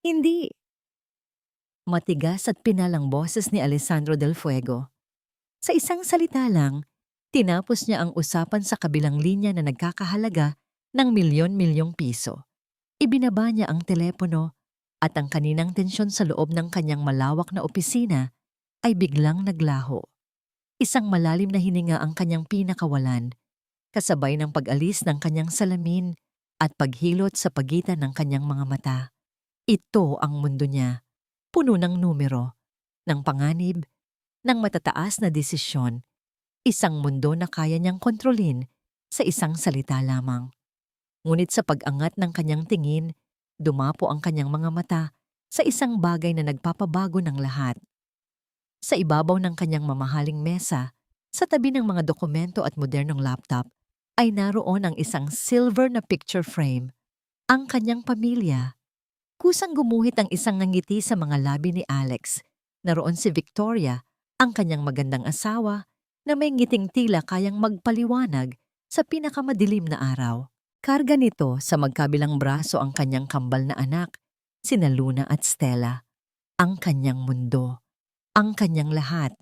Hindi. Matigas at pinalang boses ni Alessandro Del Fuego. Sa isang salita lang, tinapos niya ang usapan sa kabilang linya na nagkakahalaga ng milyon-milyong piso. Ibinaba niya ang telepono at ang kaninang tensyon sa loob ng kanyang malawak na opisina ay biglang naglaho. Isang malalim na hininga ang kanyang pinakawalan, kasabay ng pag-alis ng kanyang salamin at paghilot sa pagitan ng kanyang mga mata. Ito ang mundo niya, puno ng numero, ng panganib, ng matataas na desisyon, isang mundo na kaya niyang kontrolin sa isang salita lamang. Ngunit sa pag-angat ng kanyang tingin, dumapo ang kanyang mga mata sa isang bagay na nagpapabago ng lahat. Sa ibabaw ng kanyang mamahaling mesa, sa tabi ng mga dokumento at modernong laptop, ay naroon ang isang silver na picture frame, ang kanyang pamilya. Kusang gumuhit ang isang ngiti sa mga labi ni Alex. Naroon si Victoria, ang kanyang magandang asawa, na may ngiting tila kayang magpaliwanag sa pinakamadilim na araw. Karga nito sa magkabilang braso ang kanyang kambal na anak, sina Luna at Stella. Ang kanyang mundo, ang kanyang lahat.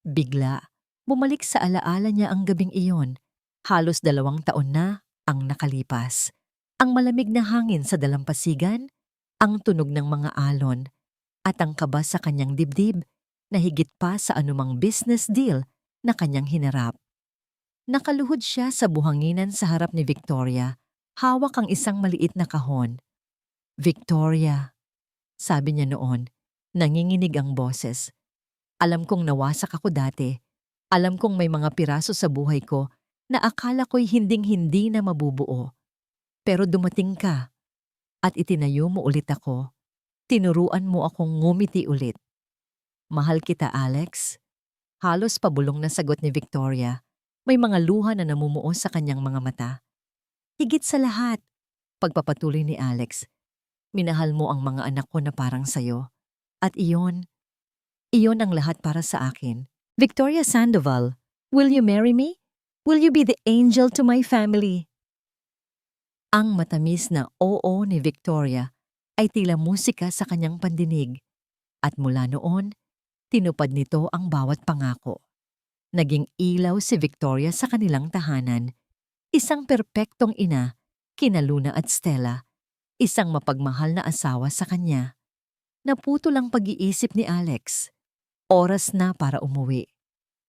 Bigla, bumalik sa alaala niya ang gabing iyon. Halos 2 taon na ang nakalipas. Ang malamig na hangin sa dalampasigan, ang tunog ng mga alon, at ang kaba sa kanyang dibdib na higit pa sa anumang business deal na kanyang hinarap. Nakaluhod siya sa buhanginan sa harap ni Victoria, hawak ang isang maliit na kahon. "Victoria," sabi niya noon, nanginginig ang boses. "Alam kong nawasak ako dati. Alam kong may mga piraso sa buhay ko na akala ko'y hinding-hindi na mabubuo. Pero dumating ka at itinayo mo ulit ako. Tinuruan mo akong ngumiti ulit. Mahal kita, Alex." Halos pabulong na sagot ni Victoria. May mga luha na namumuo sa kanyang mga mata. "Higit sa lahat," pagpapatuloy ni Alex, "minahal mo ang mga anak ko na parang sayo. At iyon ang lahat para sa akin. Victoria Sandoval, will you marry me? Will you be the angel to my family?" Ang matamis na oo ni Victoria ay tila musika sa kanyang pandinig. At mula noon, tinupad nito ang bawat pangako. Naging ilaw si Victoria sa kanilang tahanan. Isang perpektong ina, kina Luna at Stella. Isang mapagmahal na asawa sa kanya. Naputol ang pag-iisip ni Alex. Oras na para umuwi.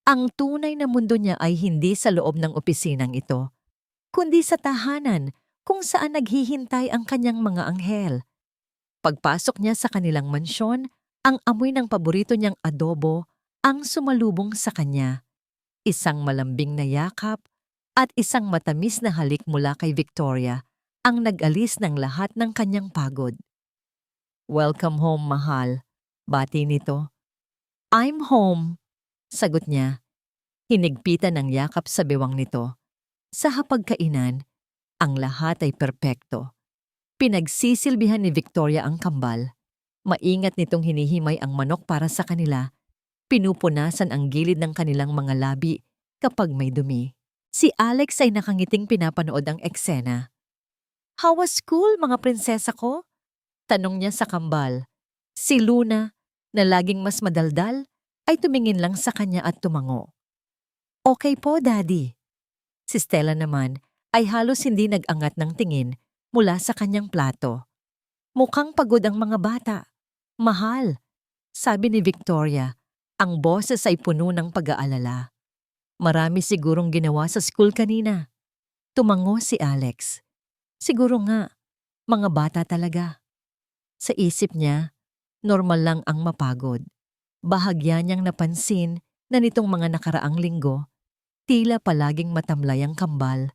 Ang tunay na mundo niya ay hindi sa loob ng opisinang ito, kundi sa tahanan kung saan naghihintay ang kanyang mga anghel. Pagpasok niya sa kanilang mansyon, ang amoy ng paborito niyang adobo ang sumalubong sa kanya. Isang malambing na yakap at isang matamis na halik mula kay Victoria ang nag-alis ng lahat ng kanyang pagod. "Welcome home, mahal," bati nito. "I'm home," sagot niya. Hinigpitan ng yakap sa bewang nito. Sa hapagkainan, ang lahat ay perpekto. Pinagsisilbihan ni Victoria ang kambal. Maingat nitong hinihimay ang manok para sa kanila. Pinupunasan ang gilid ng kanilang mga labi kapag may dumi. Si Alex ay nakangiting pinapanood ang eksena. "How was school, mga prinsesa ko?" tanong niya sa kambal. Si Luna, na laging mas madaldal, ay tumingin lang sa kanya at tumango. "Okay po, Daddy." Si Stella naman ay halos hindi nag-angat ng tingin mula sa kanyang plato. "Mukhang pagod ang mga bata. Mahal," sabi ni Victoria. Ang boses ay puno ng pag-aalala. "Marami sigurong ginawa sa school kanina." Tumango si Alex. "Siguro nga, mga bata talaga." Sa isip niya, normal lang ang mapagod. Bahagya niyang napansin na nitong mga nakaraang linggo, tila palaging matamlay ang kambal,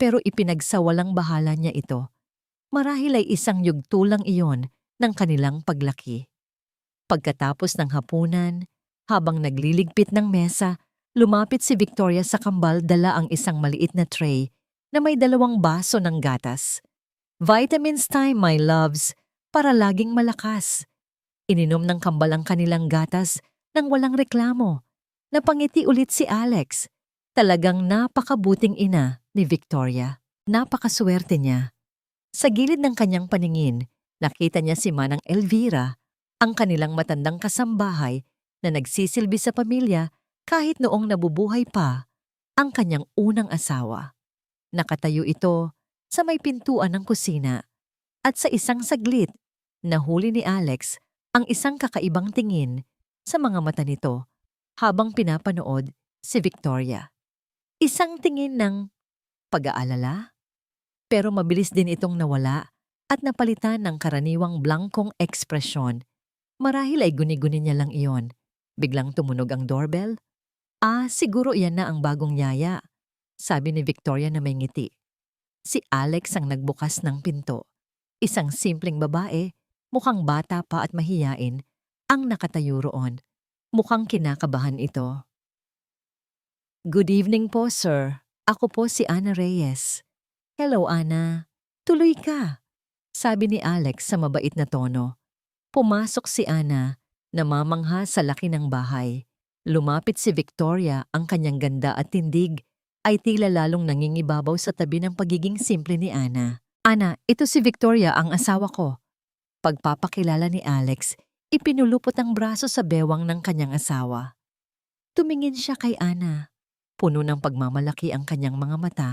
pero ipinagsawalang bahala niya ito. Marahil ay isang yugto lang iyon ng kanilang paglaki. Pagkatapos ng hapunan, habang nagliligpit ng mesa, lumapit si Victoria sa kambal, dala ang isang maliit na tray na may 2 baso ng gatas. "Vitamins time, my loves, para laging malakas." Ininom ng kambal ang kanilang gatas nang walang reklamo. Napangiti ulit si Alex. Talagang napakabuting ina ni Victoria. Napakaswerte niya. Sa gilid ng kanyang paningin, Nakita niya si Manang Elvira, ang kanilang matandang kasambahay na nagsisilbi sa pamilya kahit noong nabubuhay pa ang kanyang unang asawa. Nakatayo ito sa may pintuan ng kusina at sa isang saglit, nahuli ni Alex ang isang kakaibang tingin sa mga mata nito habang pinapanood si Victoria. Isang tingin ng pag-aalala, pero mabilis din itong nawala at napalitan ng karaniwang blankong ekspresyon. Marahil ay guni-guni niya lang iyon. Biglang tumunog ang doorbell. Siguro yan na ang bagong yaya, sabi ni Victoria na may ngiti. Si Alex ang nagbukas ng pinto. Isang simpleng babae, mukhang bata pa at mahiyain, ang nakatayo roon. Mukhang kinakabahan ito. Good evening po, sir. Ako po si Ana Reyes. Hello, Ana. Tuloy ka, sabi ni Alex sa mabait na tono. Pumasok si Ana, namamangha sa laki ng bahay. Lumapit si Victoria, ang kanyang ganda at tindig ay tila lalong nangingibabaw sa tabi ng pagiging simple ni Ana. Ana, ito si Victoria, ang asawa ko. Pagpapakilala ni Alex, ipinulupot ang braso sa bewang ng kanyang asawa. Tumingin siya kay Ana. Puno ng pagmamalaki ang kanyang mga mata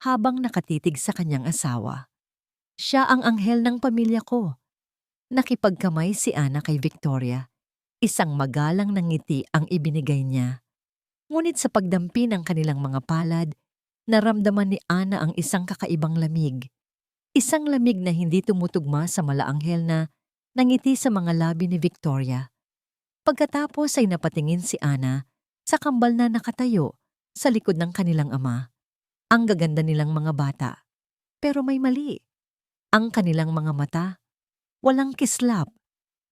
habang nakatitig sa kanyang asawa. Siya ang anghel ng pamilya ko. Nakipagkamay si Ana kay Victoria. Isang magalang na ngiti ang ibinigay niya. Ngunit sa pagdampi ng kanilang mga palad, naramdaman ni Ana ang isang kakaibang lamig. Isang lamig na hindi tumutugma sa malaanghel na nangiti sa mga labi ni Victoria. Pagkatapos ay napatingin si Ana sa kambal na nakatayo sa likod ng kanilang ama. Ang gaganda nilang mga bata. Pero may mali. Ang kanilang mga mata, walang kislap,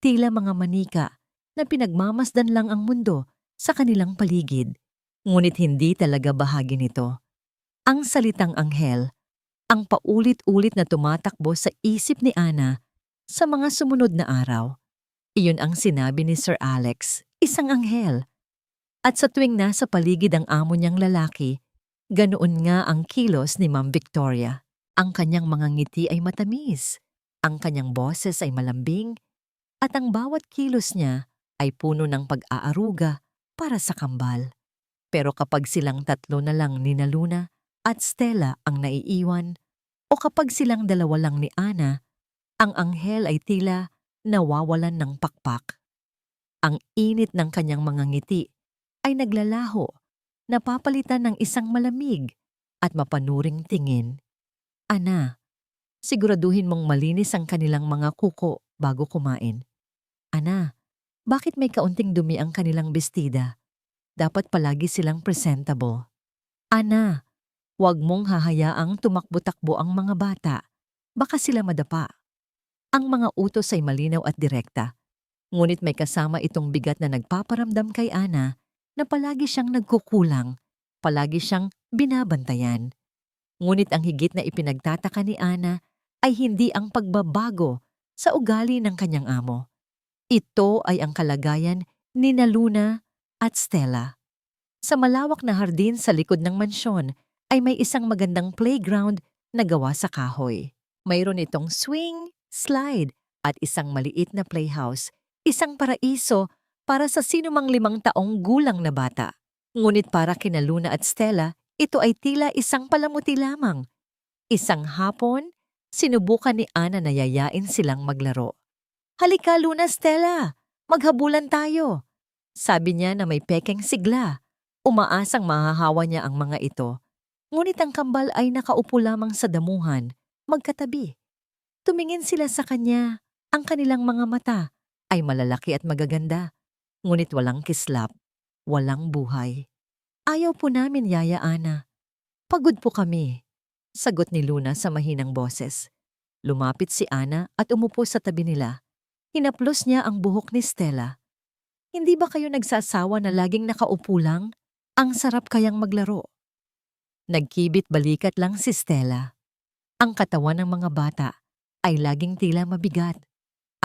tila mga manika na pinagmamasdan lang ang mundo sa kanilang paligid. Ngunit hindi talaga bahagi nito. Ang salitang anghel, ang paulit-ulit na tumatakbo sa isip ni Ana sa mga sumunod na araw. Iyon ang sinabi ni Sir Alex, isang anghel. At sa tuwing nasa paligid ang amo niyang lalaki, ganoon nga ang kilos ni Ma'am Victoria. Ang kanyang mga ngiti ay matamis, ang kanyang boses ay malambing, at ang bawat kilos niya ay puno ng pag-aaruga para sa kambal. Pero kapag silang tatlo na lang ni Luna at Stella ang naiiwan, o kapag silang dalawa lang ni Ana, ang anghel ay tila nawawalan ng pakpak. Ang init ng kanyang mga ngiti ay naglalaho, napapalitan ng isang malamig at mapanuring tingin. Ana, siguraduhin mong malinis ang kanilang mga kuko bago kumain. Ana, bakit may kaunting dumi ang kanilang bestida? Dapat palagi silang presentable. Ana, huwag mong hahayaang tumakbo-takbo ang mga bata. Baka sila madapa. Ang mga utos ay malinaw at direkta. Ngunit may kasama itong bigat na nagpaparamdam kay Ana na palagi siyang nagkukulang, palagi siyang binabantayan. Ngunit ang higit na ipinagtataka ni Ana ay hindi ang pagbabago sa ugali ng kanyang amo. Ito ay ang kalagayan ni Luna at Stella. Sa malawak na hardin sa likod ng mansyon ay may isang magandang playground na gawa sa kahoy. Mayroon itong swing, slide at isang maliit na playhouse, isang paraiso para sa sinumang 5 taong gulang na bata. Ngunit para kina Luna at Stella, ito ay tila isang palamuti lamang. Isang hapon, sinubukan ni Ana na yayain silang maglaro. Halika Luna, Stella, maghabulan tayo. Sabi niya na may pekeng sigla. Umaasang mahahawa niya ang mga ito. Ngunit ang kambal ay nakaupo lamang sa damuhan, magkatabi. Tumingin sila sa kanya, ang kanilang mga mata ay malalaki at magaganda. Ngunit walang kislap, walang buhay. Ayaw po namin, Yaya Ana. Pagod po kami, sagot ni Luna sa mahinang boses. Lumapit si Ana at umupo sa tabi nila. Hinaplos niya ang buhok ni Stella. Hindi ba kayo nagsasawa na laging nakaupo lang? Ang sarap kayang maglaro. Nagkibit balikat lang si Stella. Ang katawan ng mga bata ay laging tila mabigat.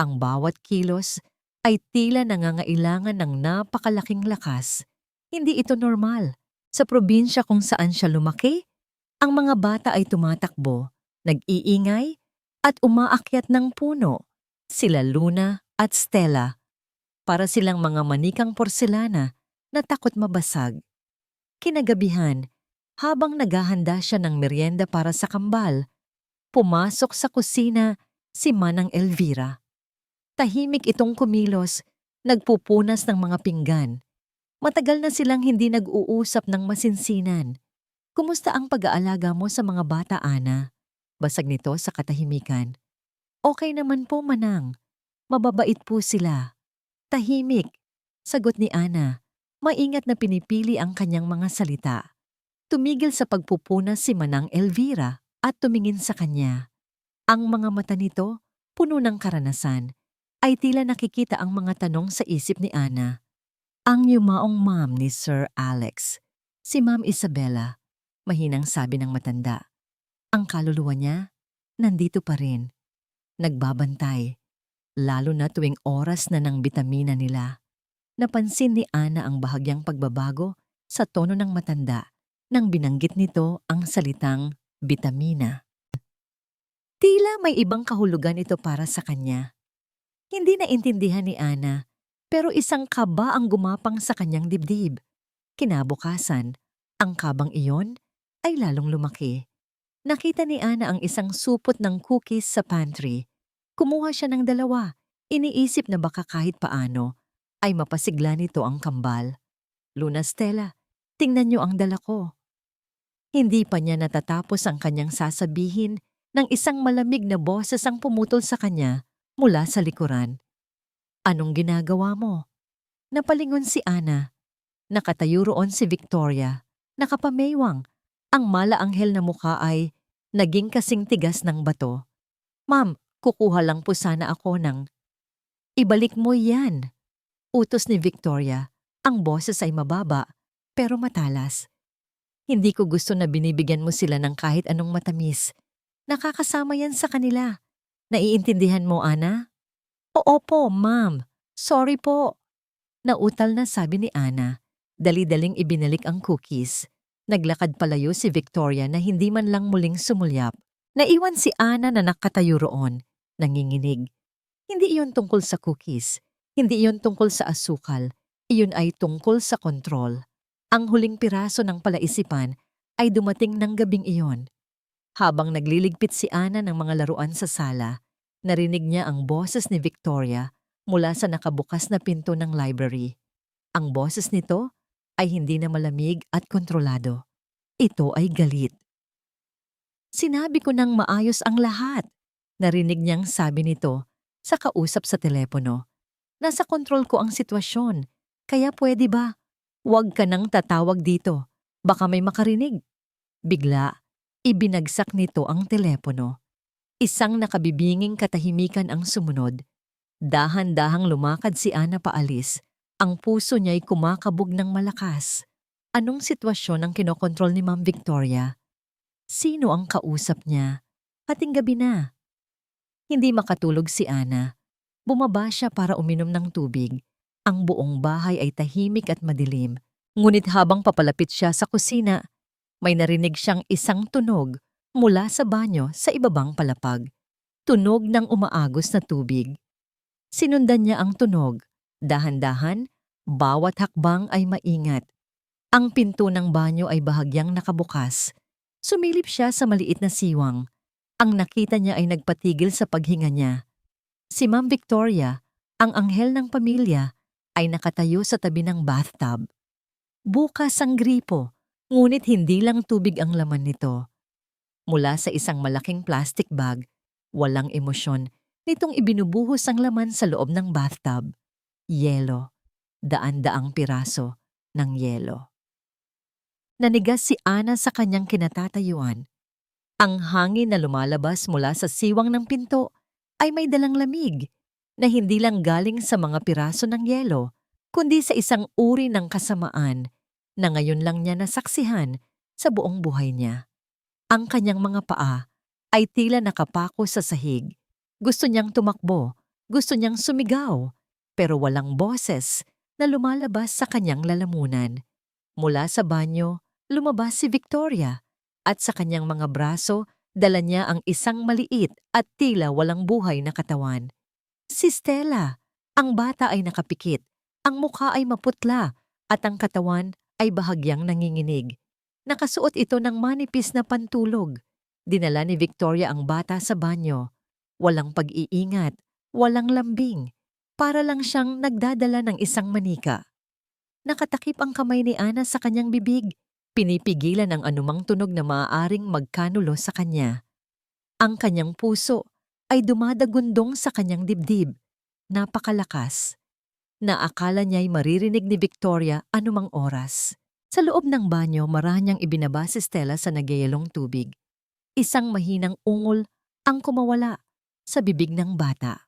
Ang bawat kilos ay tila nangangailangan ng napakalaking lakas. Hindi ito normal. Sa probinsya kung saan siya lumaki, ang mga bata ay tumatakbo, nag-iingay, at umaakyat ng puno, sila Luna at Stella. Para silang mga manikang porselana na takot mabasag. Kinagabihan, habang naghahanda siya ng merienda para sa kambal, pumasok sa kusina si Manang Elvira. Tahimik itong kumilos, nagpupunas ng mga pinggan. Matagal na silang hindi nag-uusap ng masinsinan. Kumusta ang pag-aalaga mo sa mga bata, Ana? Basag nito sa katahimikan. Okay naman po, Manang. Mababait po sila. Tahimik, sagot ni Ana. Maingat na pinipili ang kanyang mga salita. Tumigil sa pagpupunas si Manang Elvira at tumingin sa kanya. Ang mga mata nito, puno ng karanasan, ay tila nakikita ang mga tanong sa isip ni Ana. Ang yumaong ma'am ni Sir Alex, si Ma'am Isabella, mahinang sabi ng matanda. Ang kaluluwa niya, nandito pa rin. Nagbabantay, lalo na tuwing oras na ng bitamina nila. Napansin ni Ana ang bahagyang pagbabago sa tono ng matanda nang binanggit nito ang salitang bitamina. Tila may ibang kahulugan ito para sa kanya. Hindi naintindihan ni Ana, pero isang kaba ang gumapang sa kanyang dibdib. Kinabukasan, ang kabang iyon ay lalong lumaki. Nakita ni Ana ang isang supot ng cookies sa pantry. Kumuha siya ng 2, iniisip na baka kahit paano ay mapasigla nito ang kambal. Luna, Stella, tingnan niyo ang dala ko. Hindi pa niya natatapos ang kanyang sasabihin nang isang malamig na boses ang pumutol sa kanya mula sa likuran. Anong ginagawa mo? Napalingon si Ana. Nakatayo roon si Victoria. Nakapameywang. Ang malaanghel na mukha ay naging kasing tigas ng bato. Ma'am, kukuha lang po sana ako ng... Ibalik mo yan. Utos ni Victoria. Ang boses ay mababa, pero matalas. Hindi ko gusto na binibigyan mo sila ng kahit anong matamis. Nakakasama yan sa kanila. Naiintindihan mo, Ana? Oo po, ma'am. Sorry po. Nautal na sabi ni Ana. Dali-daling ibinalik ang cookies. Naglakad palayo si Victoria na hindi man lang muling sumulyap. Naiwan si Ana na nakatayo roon, nanginginig. Hindi iyon tungkol sa cookies. Hindi iyon tungkol sa asukal, iyon ay tungkol sa kontrol. Ang huling piraso ng palaisipan ay dumating ng gabing iyon. Habang nagliligpit si Ana ng mga laruan sa sala, narinig niya ang boses ni Victoria mula sa nakabukas na pinto ng library. Ang boses nito ay hindi na malamig at kontrolado. Ito ay galit. Sinabi ko nang maayos ang lahat, narinig niyang sabi nito sa kausap sa telepono. Nasa kontrol ko ang sitwasyon, kaya pwede ba? Huwag ka nang tatawag dito, baka may makarinig. Bigla, ibinagsak nito ang telepono. Isang nakabibinging katahimikan ang sumunod. Dahan-dahang lumakad si Ana paalis. Ang puso niya'y kumakabog ng malakas. Anong sitwasyon ang kinokontrol ni Ma'am Victoria? Sino ang kausap niya? Hating gabi na. Hindi makatulog si Ana. Bumaba siya para uminom ng tubig. Ang buong bahay ay tahimik at madilim. Ngunit habang papalapit siya sa kusina, may narinig siyang isang tunog mula sa banyo sa ibabang palapag. Tunog ng umaagos na tubig. Sinundan niya ang tunog. Dahan-dahan, bawat hakbang ay maingat. Ang pinto ng banyo ay bahagyang nakabukas. Sumilip siya sa maliit na siwang. Ang nakita niya ay nagpatigil sa paghinga niya. Si Ma'am Victoria, ang anghel ng pamilya, ay nakatayo sa tabi ng bathtub. Bukas ang gripo, ngunit hindi lang tubig ang laman nito. Mula sa isang malaking plastic bag, walang emosyon, nitong ibinubuhos ang laman sa loob ng bathtub. Yelo, daan-daang piraso ng yelo. Nanigas si Ana sa kanyang kinatatayuan. Ang hangin na lumalabas mula sa siwang ng pinto ay may dalang lamig na hindi lang galing sa mga piraso ng yelo, kundi sa isang uri ng kasamaan na ngayon lang niya nasaksihan sa buong buhay niya. Ang kanyang mga paa ay tila nakapako sa sahig. Gusto niyang tumakbo, gusto niyang sumigaw, pero walang boses na lumalabas sa kanyang lalamunan. Mula sa banyo, lumabas si Victoria at sa kanyang mga braso Dala niya ang isang maliit at tila walang buhay na katawan. Si Stella. Ang bata ay nakapikit, ang mukha ay maputla, at ang katawan ay bahagyang nanginginig. Nakasuot ito ng manipis na pantulog. Dinala ni Victoria ang bata sa banyo. Walang pag-iingat, walang lambing. Para lang siyang nagdadala ng isang manika. Nakatakip ang kamay ni Ana sa kanyang bibig. Pinipigilan ang anumang tunog na maaaring magkanulo sa kanya. Ang kanyang puso ay dumadagundong sa kanyang dibdib. Napakalakas. Naakala niya'y maririnig ni Victoria anumang oras. Sa loob ng banyo, marahanyang ibinaba si Stella sa nagyayalong tubig. Isang mahinang ungol ang kumawala sa bibig ng bata.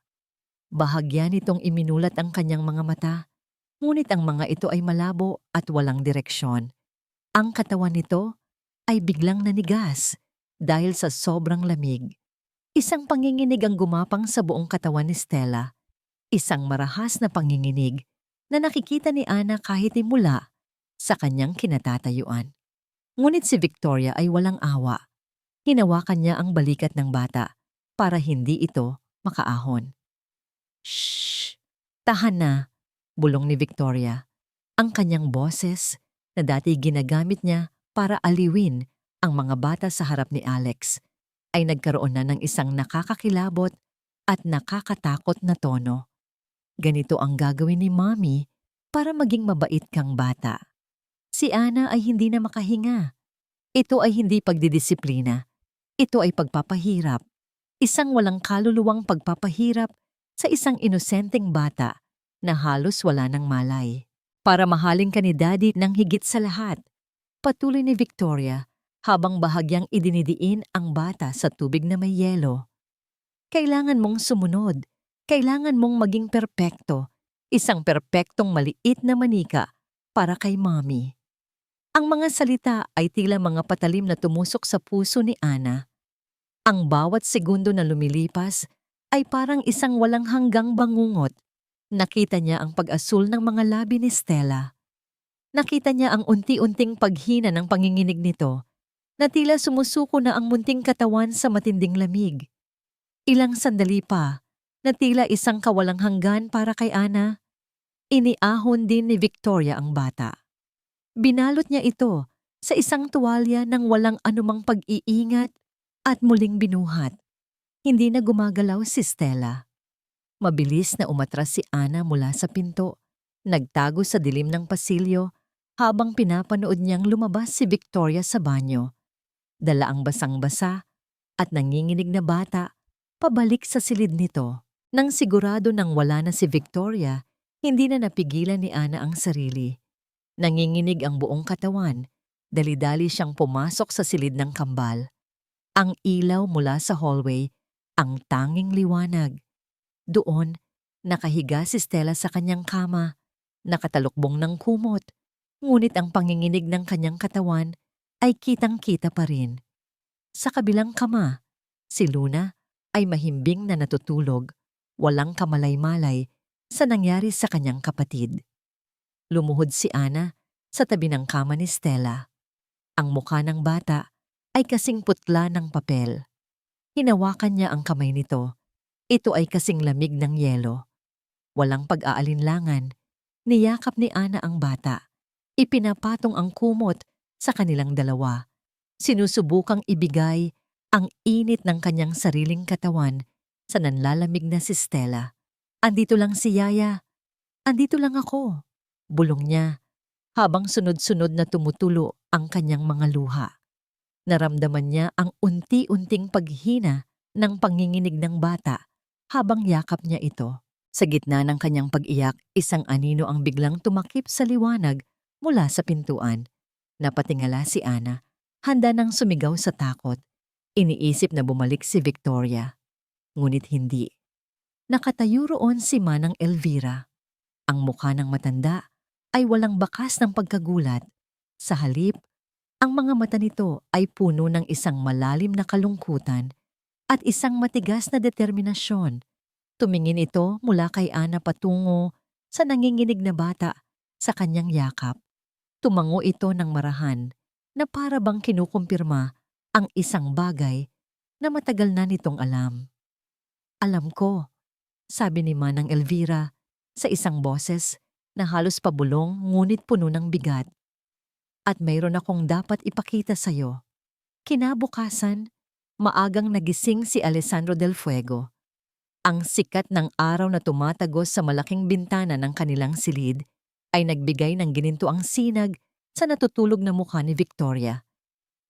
Bahagya nitong iminulat ang kanyang mga mata, ngunit ang mga ito ay malabo at walang direksyon. Ang katawan nito ay biglang nanigas dahil sa sobrang lamig. Isang panginginig ang gumapang sa buong katawan ni Stella. Isang marahas na panginginig na nakikita ni Ana kahit mula sa kanyang kinatatayuan. Ngunit si Victoria ay walang awa. Hinawakan niya ang balikat ng bata para hindi ito makaahon. "Shh! Tahan na," bulong ni Victoria. Ang kanyang boses na dati ginagamit niya para aliwin ang mga bata sa harap ni Alex ay nagkaroon na ng isang nakakakilabot at nakakatakot na tono. Ganito ang gagawin ni Mommy para maging mabait kang bata. Si Ana ay hindi na makahinga. Ito ay hindi pagdidisiplina. Ito ay pagpapahirap. Isang walang kaluluwang pagpapahirap sa isang inosenteng bata na halos wala ng malay. Para mahalin ka ni Daddy ng higit sa lahat, patuloy ni Victoria habang bahagyang idinidiin ang bata sa tubig na may yelo. Kailangan mong sumunod. Kailangan mong maging perpekto. Isang perpektong maliit na manika para kay Mommy. Ang mga salita ay tila mga patalim na tumusok sa puso ni Ana. Ang bawat segundo na lumilipas ay parang isang walang hanggang bangungot. Nakita niya ang pag-asul ng mga labi ni Stella. Nakita niya ang unti-unting paghina ng panginginig nito na tila sumusuko na ang munting katawan sa matinding lamig. Ilang sandali pa na tila isang kawalang hanggan para kay Ana, iniahon din ni Victoria ang bata. Binalot niya ito sa isang tuwalya ng walang anumang pag-iingat at muling binuhat. Hindi na gumagalaw si Stella. Mabilis na umatras si Ana mula sa pinto, nagtago sa dilim ng pasilyo habang pinapanood niyang lumabas si Victoria sa banyo. Dala ang basang-basa at nanginginig na bata pabalik sa silid nito. Nang sigurado nang wala na si Victoria, hindi na napigilan ni Ana ang sarili. Nanginginig ang buong katawan, dali-dali siyang pumasok sa silid ng kambal. Ang ilaw mula sa hallway, ang tanging liwanag. Doon, nakahiga si Stella sa kanyang kama, nakatalukbong ng kumot, ngunit ang panginginig ng kanyang katawan ay kitang-kita pa rin. Sa kabilang kama, si Luna ay mahimbing na natutulog, walang kamalay-malay sa nangyari sa kanyang kapatid. Lumuhod si Ana sa tabi ng kama ni Stella. Ang mukha ng bata ay kasing putla ng papel. Hinawakan niya ang kamay nito. Ito ay kasing lamig ng yelo. Walang pag-aalinlangan, niyakap ni Ana ang bata. Ipinapatong ang kumot sa kanilang dalawa. Sinusubukang ibigay ang init ng kanyang sariling katawan sa nanlalamig na si Stella. "Andito lang si Yaya. Andito lang ako," bulong niya habang sunod-sunod na tumutulo ang kanyang mga luha. Naramdaman niya ang unti-unting paghina ng panginginig ng bata habang yakap niya ito. Sa gitna ng kanyang pag-iyak, isang anino ang biglang tumakip sa liwanag mula sa pintuan. Napatingala si Ana, handa nang sumigaw sa takot. Iniisip na bumalik si Victoria. Ngunit hindi. Nakatayo roon si Manang Elvira. Ang mukha ng matanda ay walang bakas ng pagkagulat. Sa halip, ang mga mata nito ay puno ng isang malalim na kalungkutan at isang matigas na determinasyon. Tumingin ito mula kay Ana patungo sa nanginginig na bata sa kanyang yakap. Tumango ito ng marahan na para bang kinukumpirma ang isang bagay na matagal na nitong alam. Alam ko, sabi ni Manang Elvira sa isang boses na halos pabulong ngunit puno ng bigat. At mayroon akong dapat ipakita sa'yo. Kinabukasan, maagang nagising si Alessandro Del Fuego. Ang sikat ng araw na tumatagos sa malaking bintana ng kanilang silid ay nagbigay ng ginintuang sinag sa natutulog na mukha ni Victoria.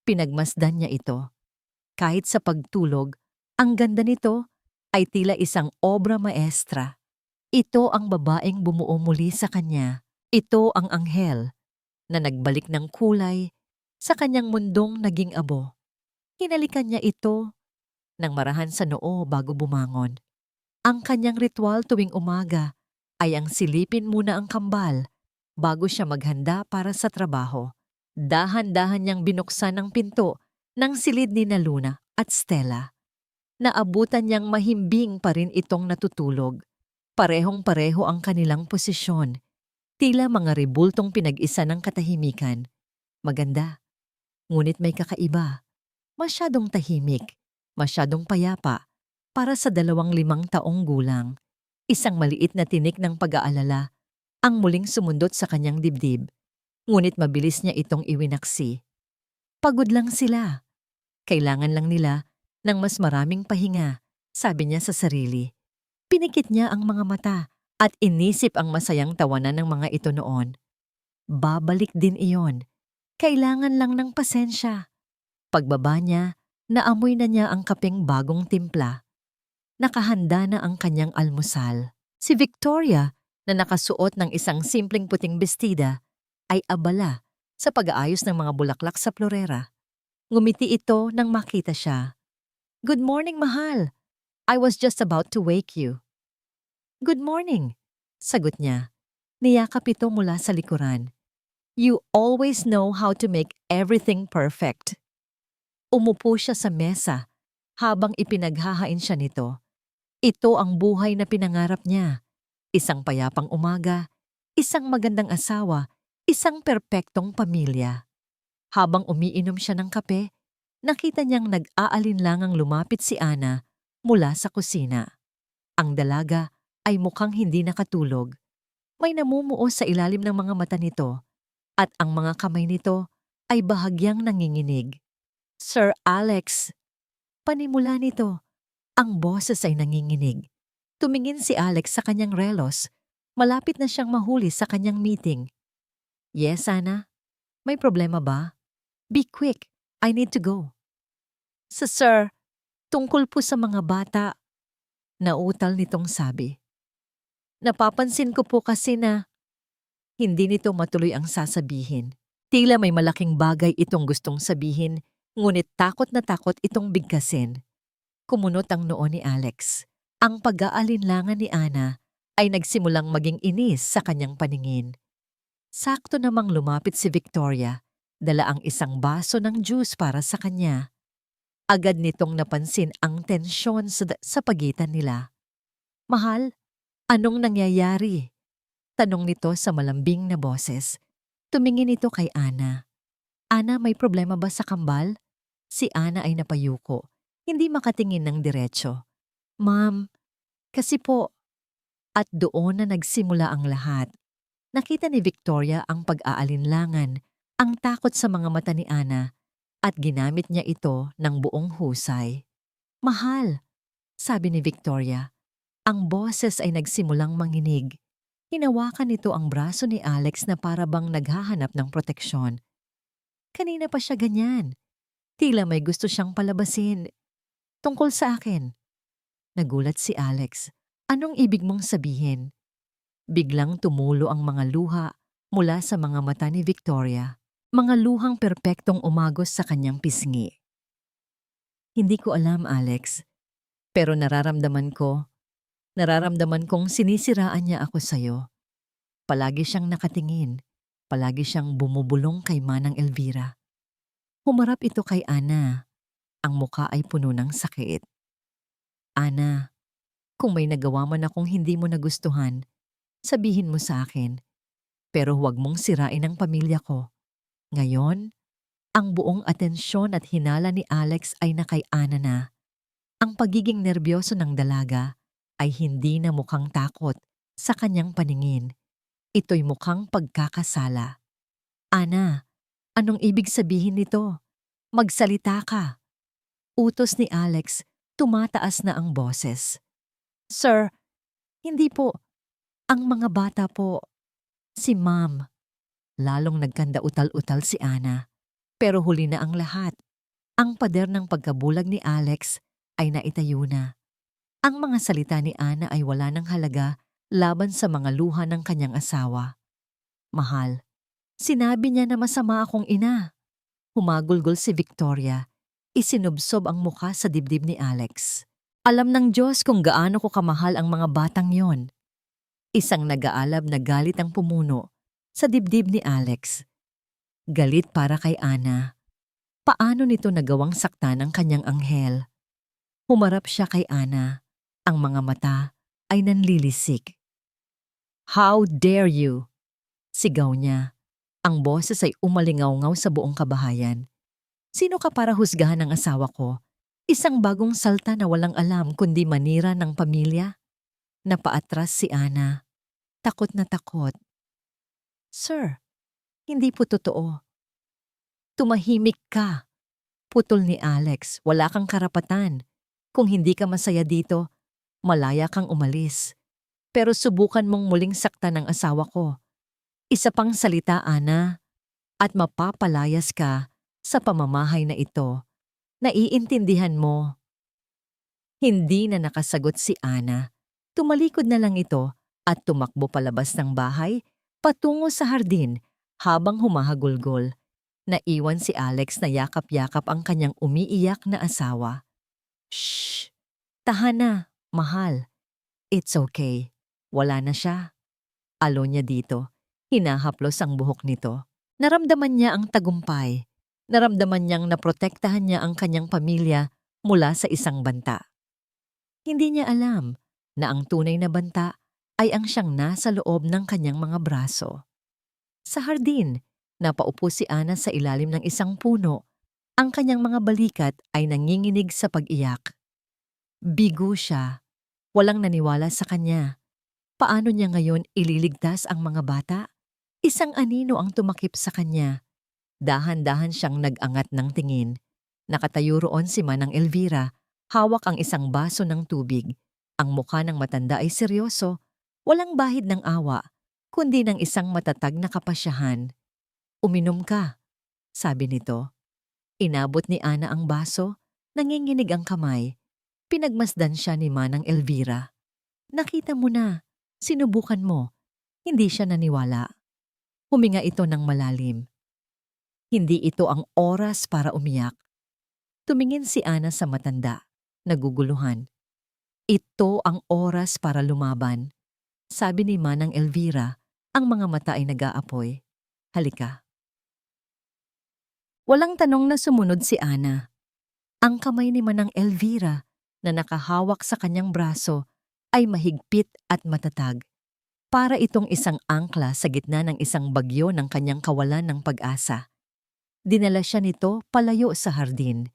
Pinagmasdan niya ito. Kahit sa pagtulog, ang ganda nito ay tila isang obra maestra. Ito ang babaeng bumuo muli sa kanya. Ito ang anghel na nagbalik ng kulay sa kanyang mundong naging abo. Hinalikan niya ito ng marahan sa noo bago bumangon. Ang kanyang ritual tuwing umaga ay ang silipin muna ang kambal bago siya maghanda para sa trabaho. Dahan-dahan niyang binuksan ang pinto ng silid ni Luna at Stella. Naabutan niyang mahimbing pa rin itong natutulog. Parehong-pareho ang kanilang posisyon. Tila mga rebultong pinag-isa ng katahimikan. Maganda, ngunit may kakaiba. Masyadong tahimik, masyadong payapa, para sa 25 taong gulang. Isang maliit na tinik ng pag-aalala ang muling sumundot sa kanyang dibdib. Ngunit mabilis niya itong iwinaksi. Pagod lang sila. Kailangan lang nila ng mas maraming pahinga, sabi niya sa sarili. Pinikit niya ang mga mata at inisip ang masayang tawanan ng mga ito noon. Babalik din iyon. Kailangan lang ng pasensya. Pagbaba niya, naamoy na niya ang kapeng bagong timpla. Nakahanda na ang kanyang almusal. Si Victoria, na nakasuot ng isang simpleng puting bestida, ay abala sa pag-aayos ng mga bulaklak sa florera. Ngumiti ito nang makita siya. "Good morning, mahal. I was just about to wake you." "Good morning," sagot niya. Niyakap ito mula sa likuran. "You always know how to make everything perfect." Umupo siya sa mesa habang ipinaghahain siya nito. Ito ang buhay na pinangarap niya. Isang payapang umaga, isang magandang asawa, isang perpektong pamilya. Habang umiinom siya ng kape, nakita niyang nag-aalinlangang lumapit si Ana mula sa kusina. Ang dalaga ay mukhang hindi nakatulog. May namumuo sa ilalim ng mga mata nito at ang mga kamay nito ay bahagyang nanginginig. "Sir Alex," panimula nito. Ang boses ay nanginginig. Tumingin si Alex sa kanyang relos. Malapit na siyang mahuli sa kanyang meeting. "Yes, Ana? May problema ba? Be quick. I need to go." Sir, tungkol po sa mga bata," nautal nitong sabi. "Napapansin ko po kasi na..." Hindi nito matuloy ang sasabihin. Tila may malaking bagay itong gustong sabihin, ngunit takot na takot itong bigkasin. Kumunot ang noo ni Alex. Ang pag-aalinlangan ni Ana ay nagsimulang maging inis sa kanyang paningin. Sakto namang lumapit si Victoria, dala ang isang baso ng juice para sa kanya. Agad nitong napansin ang tensyon sa pagitan nila. "Mahal, anong nangyayari?" tanong nito sa malambing na boses. Tumingin ito kay Ana. "Ana, may problema ba sa kambal?" Si Ana ay napayuko, hindi makatingin ng diretso. "Ma'am, kasi po..." At doon na nagsimula ang lahat. Nakita ni Victoria ang pag-aalinlangan, ang takot sa mga mata ni Ana, at ginamit niya ito ng buong husay. "Mahal," sabi ni Victoria. Ang boses ay nagsimulang manginig. Hinawakan nito ang braso ni Alex na para bang naghahanap ng proteksyon. Kanina pa siya ganyan. Tila may gusto siyang palabasin. "Tungkol sa akin." Nagulat si Alex. "Anong ibig mong sabihin?" Biglang tumulo ang mga luha mula sa mga mata ni Victoria. Mga luhang perpektong umagos sa kanyang pisngi. "Hindi ko alam, Alex. Pero nararamdaman kong sinisiraan niya ako sa'yo. Palagi siyang nakatingin. Palagi siyang bumubulong kay Manang Elvira." Humarap ito kay Ana. Ang muka ay puno ng sakit. "Ana, kung may nagawa man akong hindi mo nagustuhan, sabihin mo sa akin. Pero huwag mong sirain ang pamilya ko." Ngayon, ang buong atensyon at hinala ni Alex ay na kay Ana na. Ang pagiging nerbiyoso ng dalaga ay hindi na mukhang takot sa kanyang paningin. Ito'y mukhang pagkakasala. Ana, anong ibig sabihin nito? Magsalita ka. Utos ni Alex, tumataas na ang boses. Sir, hindi po. Ang mga bata po. Si Ma'am. Lalong nagkanda-utal-utal si Ana. Pero huli na ang lahat. Ang pader ng pagkabulag ni Alex ay naitayo na. Ang mga salita ni Ana ay wala ng halaga laban sa mga luha ng kanyang asawa. Mahal, sinabi niya na masama akong ina. Humagulgol si Victoria. Isinubsob ang mukha sa dibdib ni Alex. Alam ng Diyos kung gaano ko kamahal ang mga batang yon. Isang nag-aalab na galit ang pumuno sa dibdib ni Alex. Galit para kay Ana. Paano nito nagawang saktan ang kanyang anghel? Humarap siya kay Ana. Ang mga mata ay nanlilisik. How dare you? Sigaw niya. Ang boses ay umalingaw-ngaw sa buong kabahayan. Sino ka para husgahan ng asawa ko? Isang bagong salta na walang alam kundi manira ng pamilya? Napaatras si Ana. Takot na takot. Sir, hindi po totoo. Tumahimik ka. Putol ni Alex, wala kang karapatan. Kung hindi ka masaya dito, malaya kang umalis. Pero subukan mong muling saktan ng asawa ko. Isa pang salita, Ana, at mapapalayas ka sa pamamahay na ito. Naiintindihan mo. Hindi na nakasagot si Ana. Tumalikod na lang ito at tumakbo palabas ng bahay patungo sa hardin habang humahagulgol. Naiwan si Alex na yakap-yakap ang kanyang umiiyak na asawa. Shh! Tahan na, mahal. It's okay. Wala na siya. Alo niya dito. Hinahaplos ang buhok nito. Naramdaman niya ang tagumpay. Naramdaman niyang naprotektahan niya ang kanyang pamilya mula sa isang banta. Hindi niya alam na ang tunay na banta ay ang siyang nasa loob ng kanyang mga braso. Sa hardin, napaupo si Ana sa ilalim ng isang puno. Ang kanyang mga balikat ay nanginginig sa pag-iyak. Bigo siya. Walang naniwala sa kanya. Paano niya ngayon ililigtas ang mga bata? Isang anino ang tumakip sa kanya. Dahan-dahan siyang nag-angat ng tingin. Nakatayo roon si Manang Elvira, hawak ang isang baso ng tubig. Ang mukha ng matanda ay seryoso, walang bahid ng awa, kundi ng isang matatag na kapasyahan. Uminom ka, sabi nito. Inabot ni Ana ang baso, nanginginig ang kamay. Pinagmasdan siya ni Manang Elvira. Nakita mo na, sinubukan mo. Hindi siya naniwala. Huminga ito ng malalim. Hindi ito ang oras para umiyak. Tumingin si Ana sa matanda, naguguluhan. Ito ang oras para lumaban. Sabi ni Manang Elvira, ang mga mata ay nag-aapoy. Halika. Walang tanong na sumunod si Ana. Ang kamay ni Manang Elvira na nakahawak sa kanyang braso ay mahigpit at matatag. Para itong isang angkla sa gitna ng isang bagyo ng kanyang kawalan ng pag-asa. Dinala siya nito palayo sa hardin.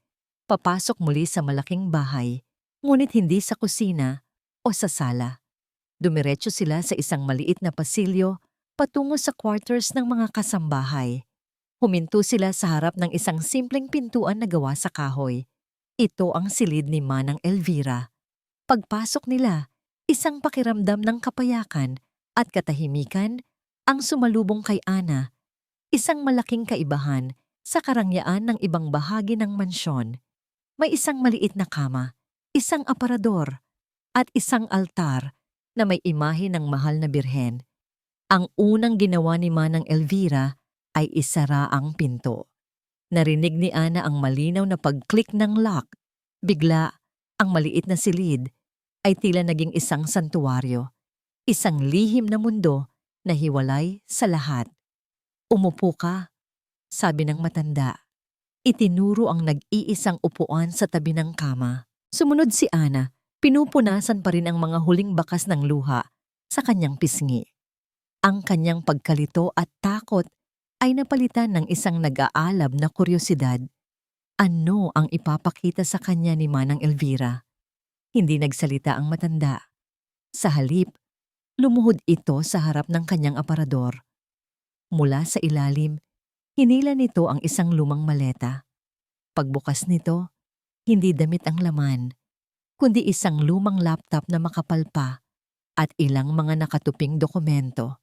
Papasok muli sa malaking bahay, ngunit hindi sa kusina o sa sala. Dumiretso sila sa isang maliit na pasilyo patungo sa quarters ng mga kasambahay. Huminto sila sa harap ng isang simpleng pintuan na gawa sa kahoy. Ito ang silid ni Manang Elvira. Pagpasok nila, isang pakiramdam ng kapayakan at katahimikan ang sumalubong kay Ana, isang malaking kaibahan sa karangyaan ng ibang bahagi ng mansyon. May isang maliit na kama, isang aparador, at isang altar na may imahe ng mahal na birhen. Ang unang ginawa ni Manang Elvira ay isara ang pinto. Narinig ni Ana ang malinaw na pag-click ng lock. Bigla, ang maliit na silid ay tila naging isang santuwaryo. Isang lihim na mundo na hiwalay sa lahat. Umupo ka, sabi ng matanda. Itinuro ang nag-iisang upuan sa tabi ng kama. Sumunod si Ana, pinupunasan pa rin ang mga huling bakas ng luha sa kanyang pisngi. Ang kanyang pagkalito at takot ay napalitan ng isang nag-aalab na kuryosidad. Ano ang ipapakita sa kanya ni Manang Elvira? Hindi nagsalita ang matanda. Sa halip, lumuhod ito sa harap ng kanyang aparador. Mula sa ilalim, hinila nito ang isang lumang maleta. Pagbukas nito, hindi damit ang laman, kundi isang lumang laptop na makapal pa at ilang mga nakatuping dokumento.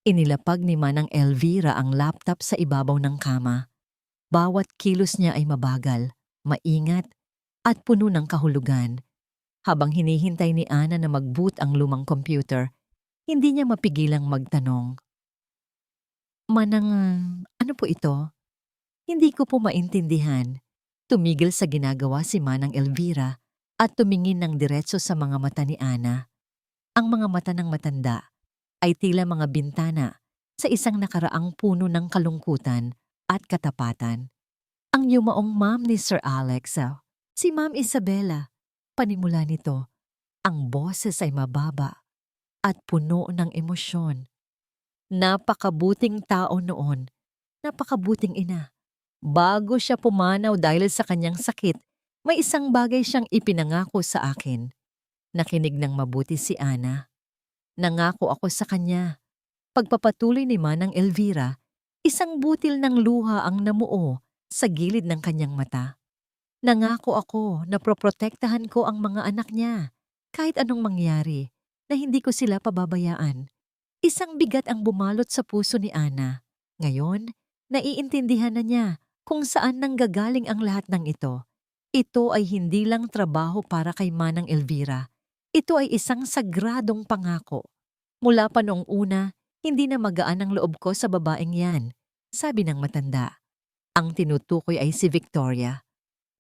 Inilapag ni Manang Elvira ang laptop sa ibabaw ng kama. Bawat kilos niya ay mabagal, maingat, at puno ng kahulugan. Habang hinihintay ni Ana na mag-boot ang lumang computer, hindi niya mapigilang magtanong. Manang, ano po ito? Hindi ko po maintindihan. Tumigil sa ginagawa si Manang Elvira at tumingin ng diretso sa mga mata ni Ana. Ang mga mata ng matanda ay tila mga bintana sa isang nakaraang puno ng kalungkutan at katapatan. Ang yumaong ma'am ni Sir Alex, si Ma'am Isabella, panimula nito, ang boses ay mababa at puno ng emosyon. Napakabuting tao noon, napakabuting ina. Bago siya pumanaw dahil sa kanyang sakit, may isang bagay siyang ipinangako sa akin. Nakinig ng mabuti si Ana. Nangako ako sa kanya. Pagpapatuloy ni Manang Elvira, isang butil ng luha ang namuo sa gilid ng kanyang mata. Nangako ako na proprotektahan ko ang mga anak niya, kahit anong mangyari, na hindi ko sila pababayaan. Isang bigat ang bumalot sa puso ni Ana. Ngayon, naiintindihan na niya kung saan nanggagaling ang lahat ng ito. Ito ay hindi lang trabaho para kay Manang Elvira. Ito ay isang sagradong pangako. Mula pa noong una, hindi na magaan ang loob ko sa babaeng yan, sabi ng matanda. Ang tinutukoy ay si Victoria.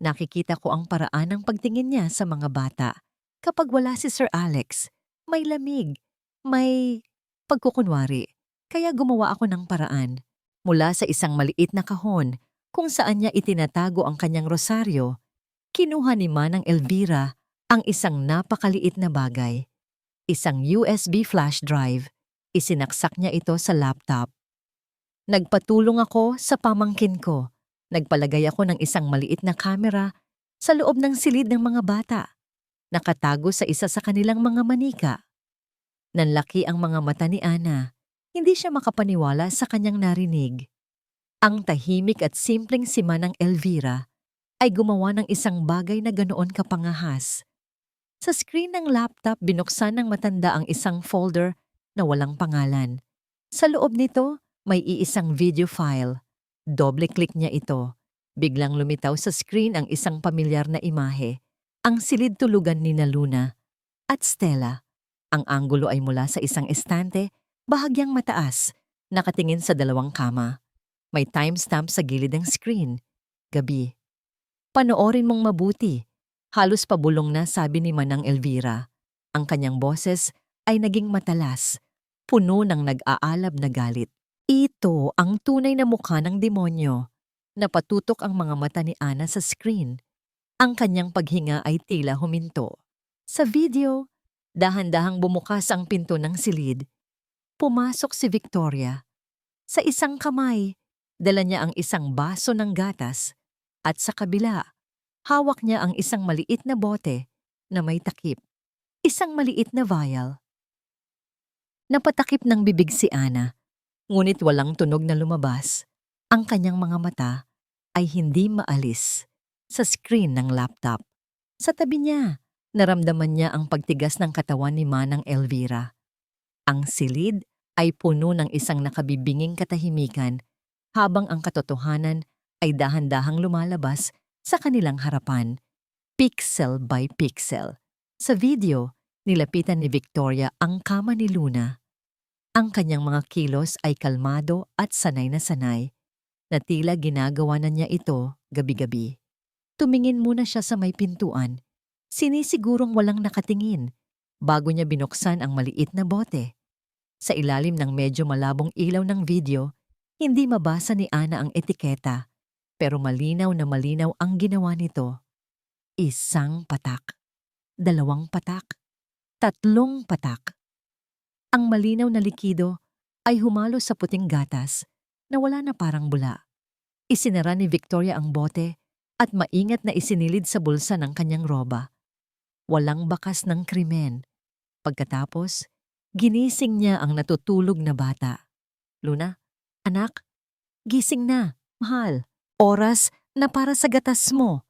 Nakikita ko ang paraan ng pagtingin niya sa mga bata. Kapag wala si Sir Alex, may lamig, may pagkukunwari. Kaya gumawa ako ng paraan. Mula sa isang maliit na kahon kung saan niya itinatago ang kanyang rosaryo, kinuha ni Manang Elvira ang isang napakaliit na bagay. Isang USB flash drive. Isinaksak niya ito sa laptop. Nagpatulong ako sa pamangkin ko. Nagpalagay ako ng isang maliit na kamera sa loob ng silid ng mga bata. Nakatago sa isa sa kanilang mga manika. Nanlaki ang mga mata ni Ana. Hindi siya makapaniwala sa kanyang narinig. Ang tahimik at simpleng si Manang Elvira ay gumawa ng isang bagay na ganoon kapangahas. Sa screen ng laptop, binuksan ng matanda ang isang folder na walang pangalan. Sa loob nito, may iisang video file. Doble-click niya ito. Biglang lumitaw sa screen ang isang pamilyar na imahe. Ang silid tulugan ni Luna at Stella. Ang anggulo ay mula sa isang estante, bahagyang mataas, nakatingin sa dalawang kama. May timestamp sa gilid ng screen. Gabi. Panoorin mong mabuti. Halos pabulong na, sabi ni Manang Elvira. Ang kanyang boses ay naging matalas, puno ng nag-aalab na galit. Ito ang tunay na mukha ng demonyo. Napatutok ang mga mata ni Ana sa screen. Ang kanyang paghinga ay tila huminto. Sa video, dahan-dahang bumukas ang pinto ng silid. Pumasok si Victoria. Sa isang kamay, dala niya ang isang baso ng gatas at sa kabila, hawak niya ang isang maliit na bote na may takip. Isang maliit na vial. Napatakip ng bibig si Ana, ngunit walang tunog na lumabas. Ang kanyang mga mata ay hindi maalis sa screen ng laptop. Sa tabi niya, naramdaman niya ang pagtigas ng katawan ni Manang Elvira. Ang silid ay puno ng isang nakabibinging katahimikan habang ang katotohanan ay dahan-dahang lumalabas sa kanilang harapan, pixel by pixel. Sa video, nilapitan ni Victoria ang kama ni Luna. Ang kanyang mga kilos ay kalmado at sanay na tila ginagawa na niya ito gabi-gabi. Tumingin muna siya sa may pintuan, sinisigurong walang nakatingin, bago niya binuksan ang maliit na bote. Sa ilalim ng medyo malabong ilaw ng video, hindi mabasa ni Ana ang etiketa, pero malinaw na malinaw ang ginawa nito. Isang patak, 2 patak, 3 patak. Ang malinaw na likido ay humalo sa puting gatas na wala na parang bula. Isinara ni Victoria ang bote at maingat na isinilid sa bulsa ng kanyang roba. walang bakas ng krimen. Pagkatapos, ginising niya ang natutulog na bata. Luna, anak, gising na, mahal. Oras na para sa gatas mo,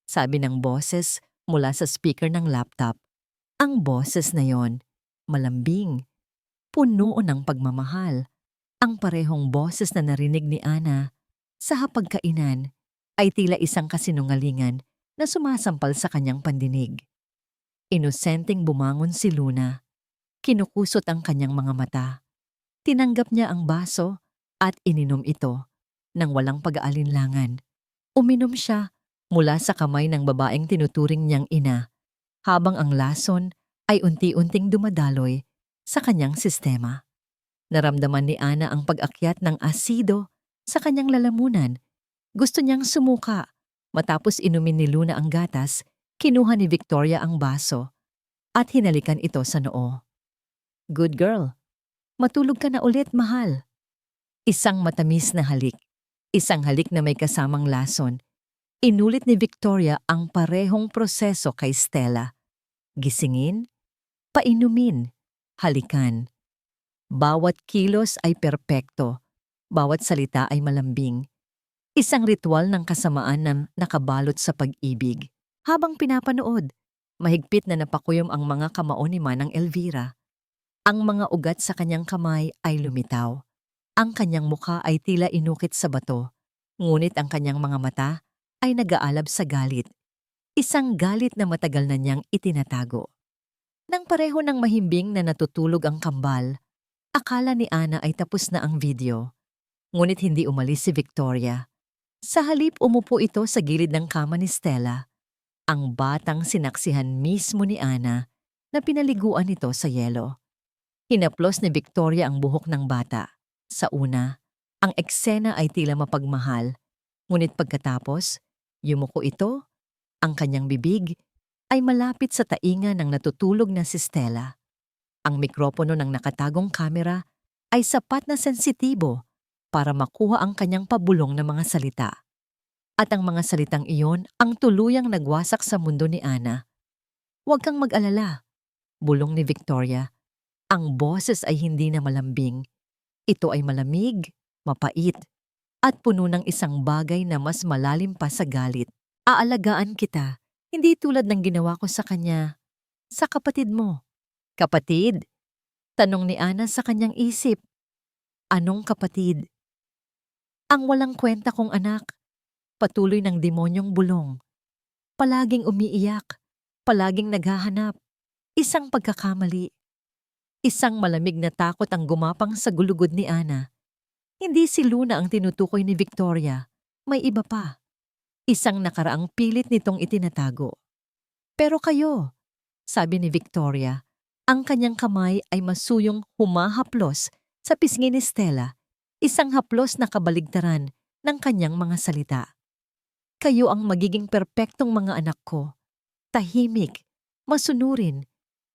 sabi ng boses mula sa speaker ng laptop. Ang boses na yon, malambing, puno ng pagmamahal. Ang parehong boses na narinig ni Ana sa hapagkainan ay tila isang kasinungalingan na sumasampal sa kanyang pandinig. Inosenteng bumangon si Luna. Kinukusot ang kanyang mga mata. Tinanggap niya ang baso at ininom ito nang walang pag-aalinlangan. Uminom siya mula sa kamay ng babaeng tinuturing niyang ina habang ang lason ay unti-unting dumadaloy sa kanyang sistema. Naramdaman ni Ana ang pag-akyat ng asido sa kanyang lalamunan. Gusto niyang sumuka. Matapos inumin ni Luna ang gatas, kinuha ni Victoria ang baso at hinalikan ito sa noo. Good girl. Matulog ka na ulit, mahal. Isang matamis na halik. Isang halik na may kasamang lason. Inulit ni Victoria ang parehong proseso kay Stella. Gisingin, painumin, halikan. Bawat kilos ay perpekto. Bawat salita ay malambing. Isang ritual ng kasamaan na nakabalot sa pag-ibig. Habang pinapanood, mahigpit na napakuyom ang mga kamao ni Manang Elvira. Ang mga ugat sa kanyang kamay ay lumitaw. Ang kanyang mukha ay tila inukit sa bato, ngunit ang kanyang mga mata ay nag-aalab sa galit. Isang galit na matagal na niyang itinatago. Nang pareho ng mahimbing na natutulog ang kambal, akala ni Ana ay tapos na ang video. Ngunit hindi umalis si Victoria. Sa halip umupo ito sa gilid ng kama ni Stella. Ang batang sinaksihan mismo ni Ana na pinaliguan nito sa yelo. Hinaplos ni Victoria ang buhok ng bata. Sa una, ang eksena ay tila mapagmahal. Ngunit pagkatapos, yumuko ito, ang kanyang bibig ay malapit sa tainga ng natutulog na si Stella. Ang mikropono ng nakatagong kamera ay sapat na sensitibo para makuha ang kanyang pabulong na mga salita. At ang mga salitang iyon ang tuluyang nagwasak sa mundo ni Ana. Huwag kang mag-alala, bulong ni Victoria. Ang boses ay hindi na malambing. Ito ay malamig, mapait, at puno ng isang bagay na mas malalim pa sa galit. Aalagaan kita, hindi tulad ng ginawa ko sa kanya, sa kapatid mo. Kapatid? Tanong ni Ana sa kanyang isip. Anong kapatid? Ang walang kwenta kong anak, patuloy ng demonyong bulong. Palaging umiiyak, palaging naghahanap. Isang pagkakamali. Isang malamig na takot ang gumapang sa gulugod ni Ana. Hindi si Luna ang tinutukoy ni Victoria. May iba pa. Isang nakaraang pilit nitong itinatago. Pero kayo, sabi ni Victoria, ang kanyang kamay ay masuyong humahaplos sa pisngi ni Stella, isang haplos na kabaligtaran ng kanyang mga salita. Kayo ang magiging perpektong mga anak ko. Tahimik, masunurin,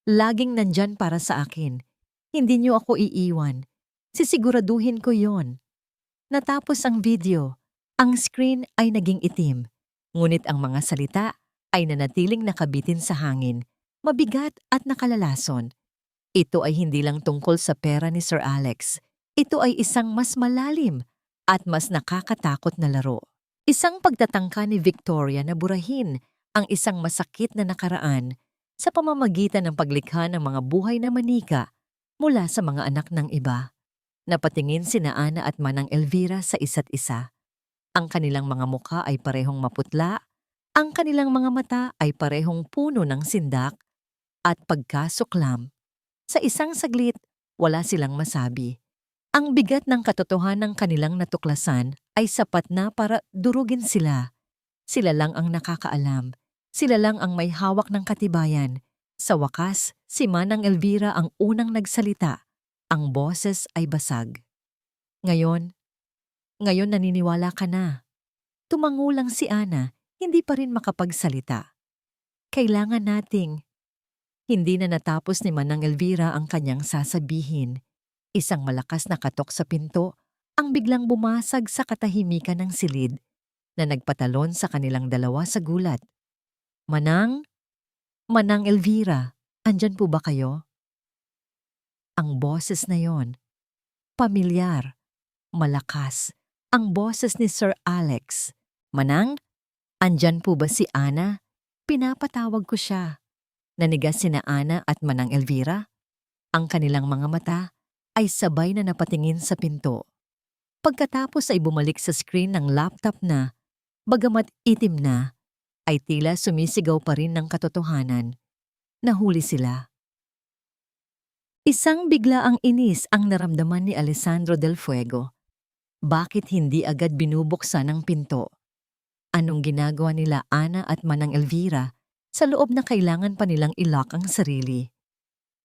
laging nandyan para sa akin. Hindi niyo ako iiwan. Sisiguraduhin ko yon. Natapos ang video. Ang screen ay naging itim. Ngunit ang mga salita ay nanatiling nakabitin sa hangin, mabigat at nakalalason. Ito ay hindi lang tungkol sa pera ni Sir Alex. Ito ay isang mas malalim at mas nakakatakot na laro. Isang pagtatangka ni Victoria na burahin ang isang masakit na nakaraan sa pamamagitan ng paglikha ng mga buhay na manika mula sa mga anak ng iba. Napatingin sina Ana at Manang Elvira sa isa't isa. Ang kanilang mga mukha ay parehong maputla, ang kanilang mga mata ay parehong puno ng sindak at pagkasuklam. Sa isang saglit, wala silang masabi. Ang bigat ng katotohanan ng kanilang natuklasan ay sapat na para durugin sila. Sila lang ang nakakaalam. Sila lang ang may hawak ng katibayan. Sa wakas, si Manang Elvira ang unang nagsalita. Ang boses ay basag. Ngayon naniniwala ka na. Tumangulang si Ana, hindi pa rin makapagsalita. Kailangan nating. Hindi na natapos ni Manang Elvira ang kanyang sasabihin. Isang malakas na katok sa pinto ang biglang bumasag sa katahimikan ng silid na nagpatalon sa kanilang dalawa sa gulat. Manang? Manang Elvira, andyan po ba kayo? Ang boses na yon, pamilyar, malakas. Ang boses ni Sir Alex. Manang, andyan po ba si Ana? Pinapatawag ko siya. Nanigas sina Ana at Manang Elvira. Ang kanilang mga mata ay sabay na napatingin sa pinto. Pagkatapos ay bumalik sa screen ng laptop na, bagamat itim na, ay tila sumisigaw pa rin ng katotohanan. Nahuli sila. Isang biglaang inis ang naramdaman ni Alessandro Del Fuego. Bakit hindi agad binubuksan ang pinto? Anong ginagawa nila Ana at Manang Elvira sa loob na kailangan pa nilang ilock ang sarili?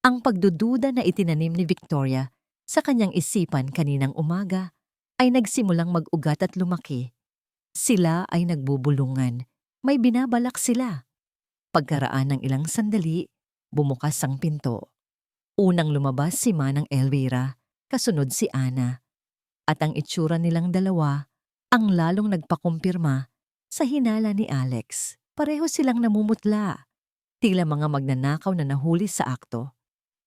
Ang pagdududa na itinanim ni Victoria sa kanyang isipan kaninang umaga ay nagsimulang mag-ugat at lumaki. Sila ay nagbubulungan. May binabalak sila. Pagkaraan ng ilang sandali, bumukas ang pinto. Unang lumabas si Manang Elvira, kasunod si Ana. At ang itsura nilang dalawa ang lalong nagpakumpirma sa hinala ni Alex. Pareho silang namumutla, tila mga magnanakaw na nahuli sa akto.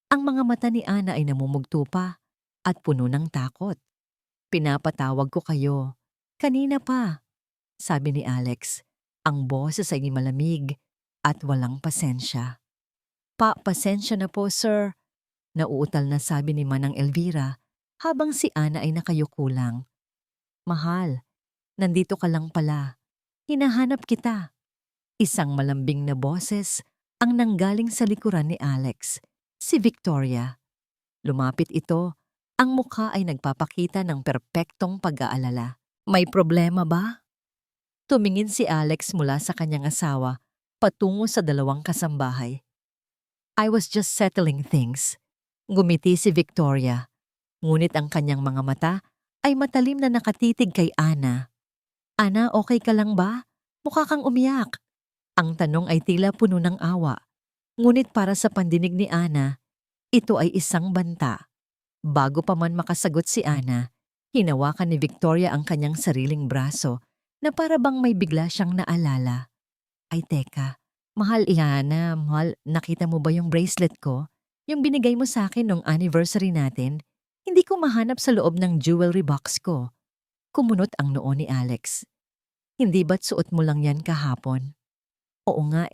Ang mga mata ni Ana ay namumugto pa at puno ng takot. Pinapatawag ko kayo. Kanina pa, sabi ni Alex. Ang boses ay malamig at walang pasensya. Pasensya na po, sir. Nauutal na sabi ni Manang Elvira habang si Ana ay nakayuko lang. Mahal, nandito ka lang pala. Hinahanap kita. Isang malambing na boses ang nanggaling sa likuran ni Alex, si Victoria. Lumapit ito, ang mukha ay nagpapakita ng perpektong pag-aalala. May problema ba? Tumingin si Alex mula sa kanyang asawa patungo sa dalawang kasambahay. I was just settling things. Gumiti si Victoria, ngunit ang kanyang mga mata ay matalim na nakatitig kay Ana. Ana, okay ka lang ba? Mukha kang umiyak. Ang tanong ay tila puno ng awa. Ngunit para sa pandinig ni Ana, ito ay isang banta. Bago pa man makasagot si Ana, hinawakan ni Victoria ang kanyang sariling braso na para bang may bigla siyang naalala. Ay teka, mahal Ana, mahal, nakita mo ba yung bracelet ko? Yung binigay mo sa akin nung anniversary natin? Hindi ko mahanap sa loob ng jewelry box ko. Kumunot ang noo ni Alex. Hindi ba't suot mo lang yan kahapon? Oo nga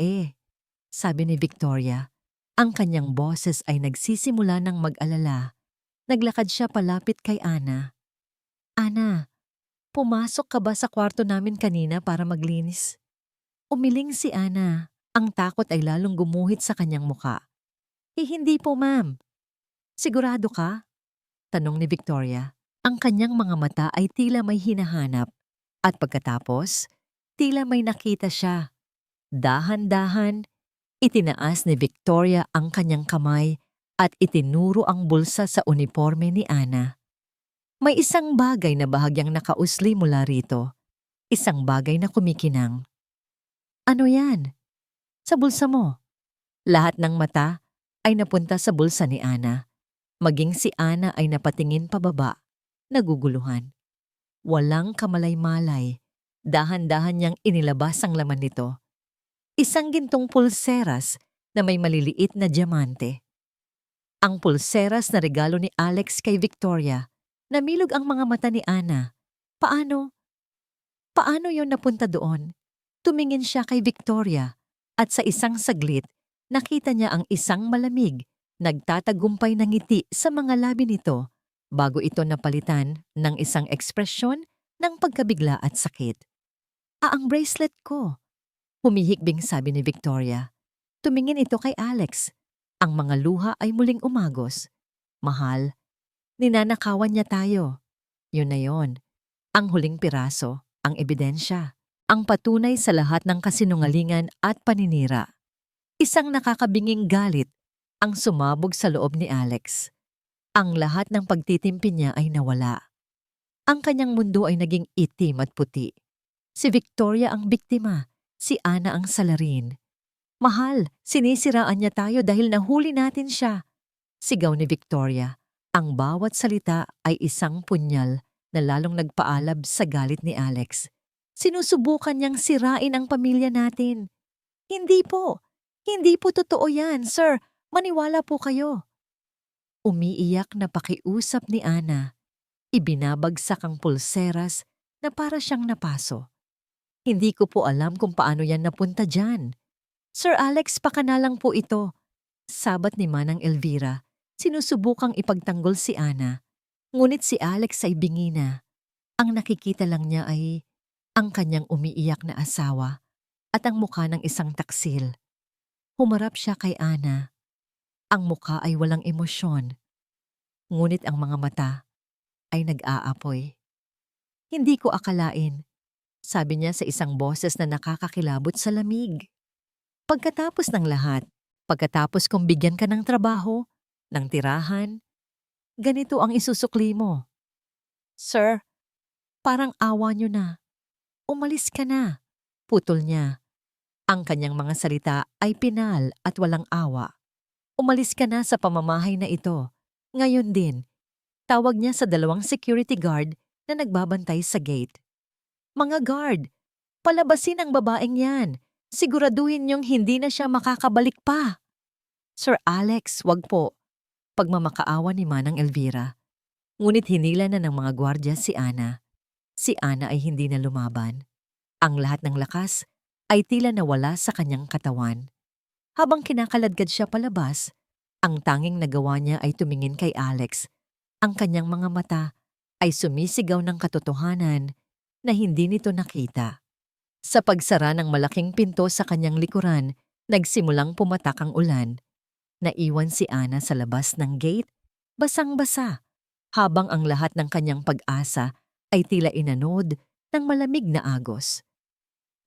sabi ni Victoria. Ang kanyang boses ay nagsisimula ng mag-alala. Naglakad siya palapit kay Ana. Ana, pumasok ka ba sa kwarto namin kanina para maglinis? Umiling si Ana. Ang takot ay lalong gumuhit sa kanyang muka. Hindi po, ma'am. Sigurado ka? Tanong ni Victoria. Ang kanyang mga mata ay tila may hinahanap. At pagkatapos, tila may nakita siya. Dahan-dahan, itinaas ni Victoria ang kanyang kamay at itinuro ang bulsa sa uniforme ni Ana. May isang bagay na bahagyang nakausli mula rito. Isang bagay na kumikinang. Ano yan? Sa bulsa mo. Lahat ng mata ay napunta sa bulsa ni Ana. Maging si Ana ay napatingin pababa, naguguluhan. Walang kamalay-malay, dahan-dahan niyang inilabas ang laman nito. Isang gintong pulseras na may maliliit na diamante. Ang pulseras na regalo ni Alex kay Victoria. Namilog ang mga mata ni Ana. Paano? Paano yon napunta doon? Tumingin siya kay Victoria at sa isang saglit, nakita niya ang isang malamig, nagtatagumpay na ngiti sa mga labi nito bago ito napalitan ng isang ekspresyon ng pagkabigla at sakit. Ang bracelet ko. Humihikbing sabi ni Victoria. Tumingin ito kay Alex. Ang mga luha ay muling umagos. Mahal, ninanakawan niya tayo. Yun na yon. Ang huling piraso, ang ebidensya. Ang patunay sa lahat ng kasinungalingan at paninira. Isang nakakabinging galit ang sumabog sa loob ni Alex. Ang lahat ng pagtitimpi niya ay nawala. Ang kanyang mundo ay naging itim at puti. Si Victoria ang biktima, si Ana ang salarin. Mahal, sinisiraan niya tayo dahil nahuli natin siya. Sigaw ni Victoria. Ang bawat salita ay isang punyal na lalong nagpaalab sa galit ni Alex. Sinusubukan niyang sirain ang pamilya natin. Hindi po. Hindi po totoo yan, sir. Maniwala po kayo. Umiiyak na pakiusap ni Ana. Ibinabagsak ang pulseras na para siyang napaso. Hindi ko po alam kung paano yan napunta dyan. Sir Alex, pakanalang po ito. Sabat ni Manang Elvira. Sinusubukang ipagtanggol si Ana. Ngunit si Alex ay bingi na. Ang nakikita lang niya ay ang kanyang umiiyak na asawa at ang mukha ng isang taksil. Humarap siya kay Ana. Ang mukha ay walang emosyon. Ngunit ang mga mata ay nag-aapoy. Hindi ko akalain, sabi niya sa isang boses na nakakakilabot sa lamig. Pagkatapos ng lahat, pagkatapos kong bigyan ka ng trabaho, ng tirahan, ganito ang isusukli mo. Sir, parang awa niyo na. Umalis ka na. Putol niya. Ang kanyang mga salita ay pinal at walang awa. Umalis ka na sa pamamahay na ito. Ngayon din, tawag niya sa 2 security guard na nagbabantay sa gate. Mga guard, palabasin ang babaeng yan. Siguraduhin niyong hindi na siya makakabalik pa. Sir Alex, wag po. Pagmamakaawa ni Manang Elvira. Ngunit hinila na ng mga gwardya si Ana. Si Ana ay hindi na lumaban. Ang lahat ng lakas ay tila nawala sa kanyang katawan. Habang kinakaladkad siya palabas, ang tanging nagawa niya ay tumingin kay Alex. Ang kanyang mga mata ay sumisigaw ng katotohanan na hindi nito nakita. Sa pagsara ng malaking pinto sa kanyang likuran, nagsimulang pumatak ang ulan. Naiwan si Ana sa labas ng gate, basang-basa, habang ang lahat ng kanyang pag-asa ay tila inanod ng malamig na agos.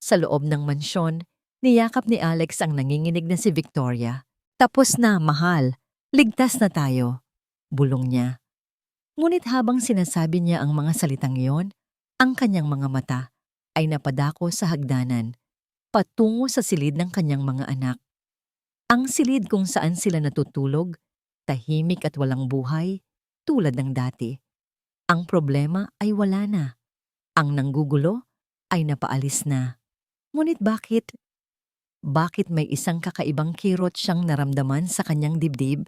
Sa loob ng mansyon, niyakap ni Alex ang nanginginig na si Victoria. Tapos na, mahal. Ligtas na tayo. Bulong niya. Ngunit habang sinasabi niya ang mga salitang iyon, ang kanyang mga mata ay napadako sa hagdanan, patungo sa silid ng kanyang mga anak. Ang silid kung saan sila natutulog, tahimik at walang buhay, tulad ng dati. Ang problema ay wala na. Ang nanggugulo ay napaalis na. Ngunit bakit? Bakit may isang kakaibang kirot siyang naramdaman sa kanyang dibdib?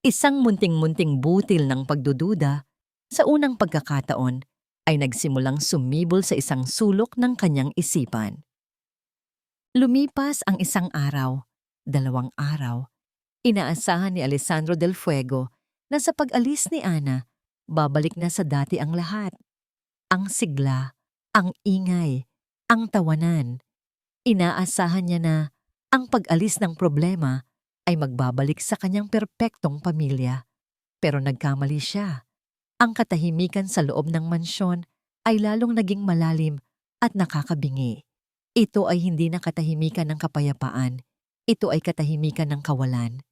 Isang munting-munting butil ng pagdududa sa unang pagkakataon ay nagsimulang sumibol sa isang sulok ng kanyang isipan. Lumipas ang 1 araw, 2 araw. Inaasahan ni Alessandro Del Fuego na sa pag-alis ni Ana, babalik na sa dati ang lahat. Ang sigla, ang ingay, ang tawanan. Inaasahan niya na ang pag-alis ng problema ay magbabalik sa kanyang perpektong pamilya. Pero nagkamali siya. Ang katahimikan sa loob ng mansyon ay lalong naging malalim at nakakabingi. Ito ay hindi na katahimikan ng kapayapaan. Ito ay katahimikan ng kawalan.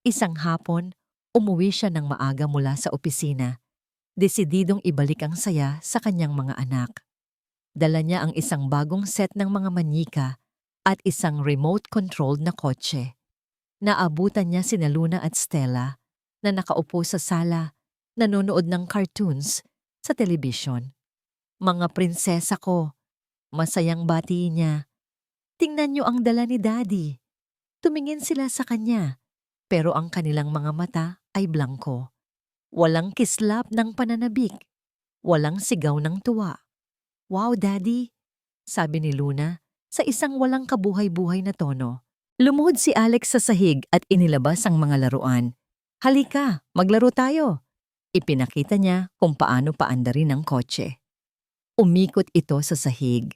Isang hapon, umuwi siya ng maaga mula sa opisina. Desididong ibalik ang saya sa kanyang mga anak. Dala niya ang isang bagong set ng mga manika at isang remote-controlled na kotse. Naabutan niya sina Luna at Stella na nakaupo sa sala, nanonood ng cartoons sa telebisyon. Mga prinsesa ko, masayang bati niya. Tingnan niyo ang dala ni Daddy. Tumingin sila sa kanya, pero ang kanilang mga mata ay blangko. Walang kislap ng pananabik, walang sigaw ng tuwa. Wow, Daddy, sabi ni Luna sa isang walang kabuhay-buhay na tono. Lumuhod si Alex sa sahig at inilabas ang mga laruan. Halika, maglaro tayo. Ipinakita niya kung paano paandarin ang kotse. Umikot ito sa sahig.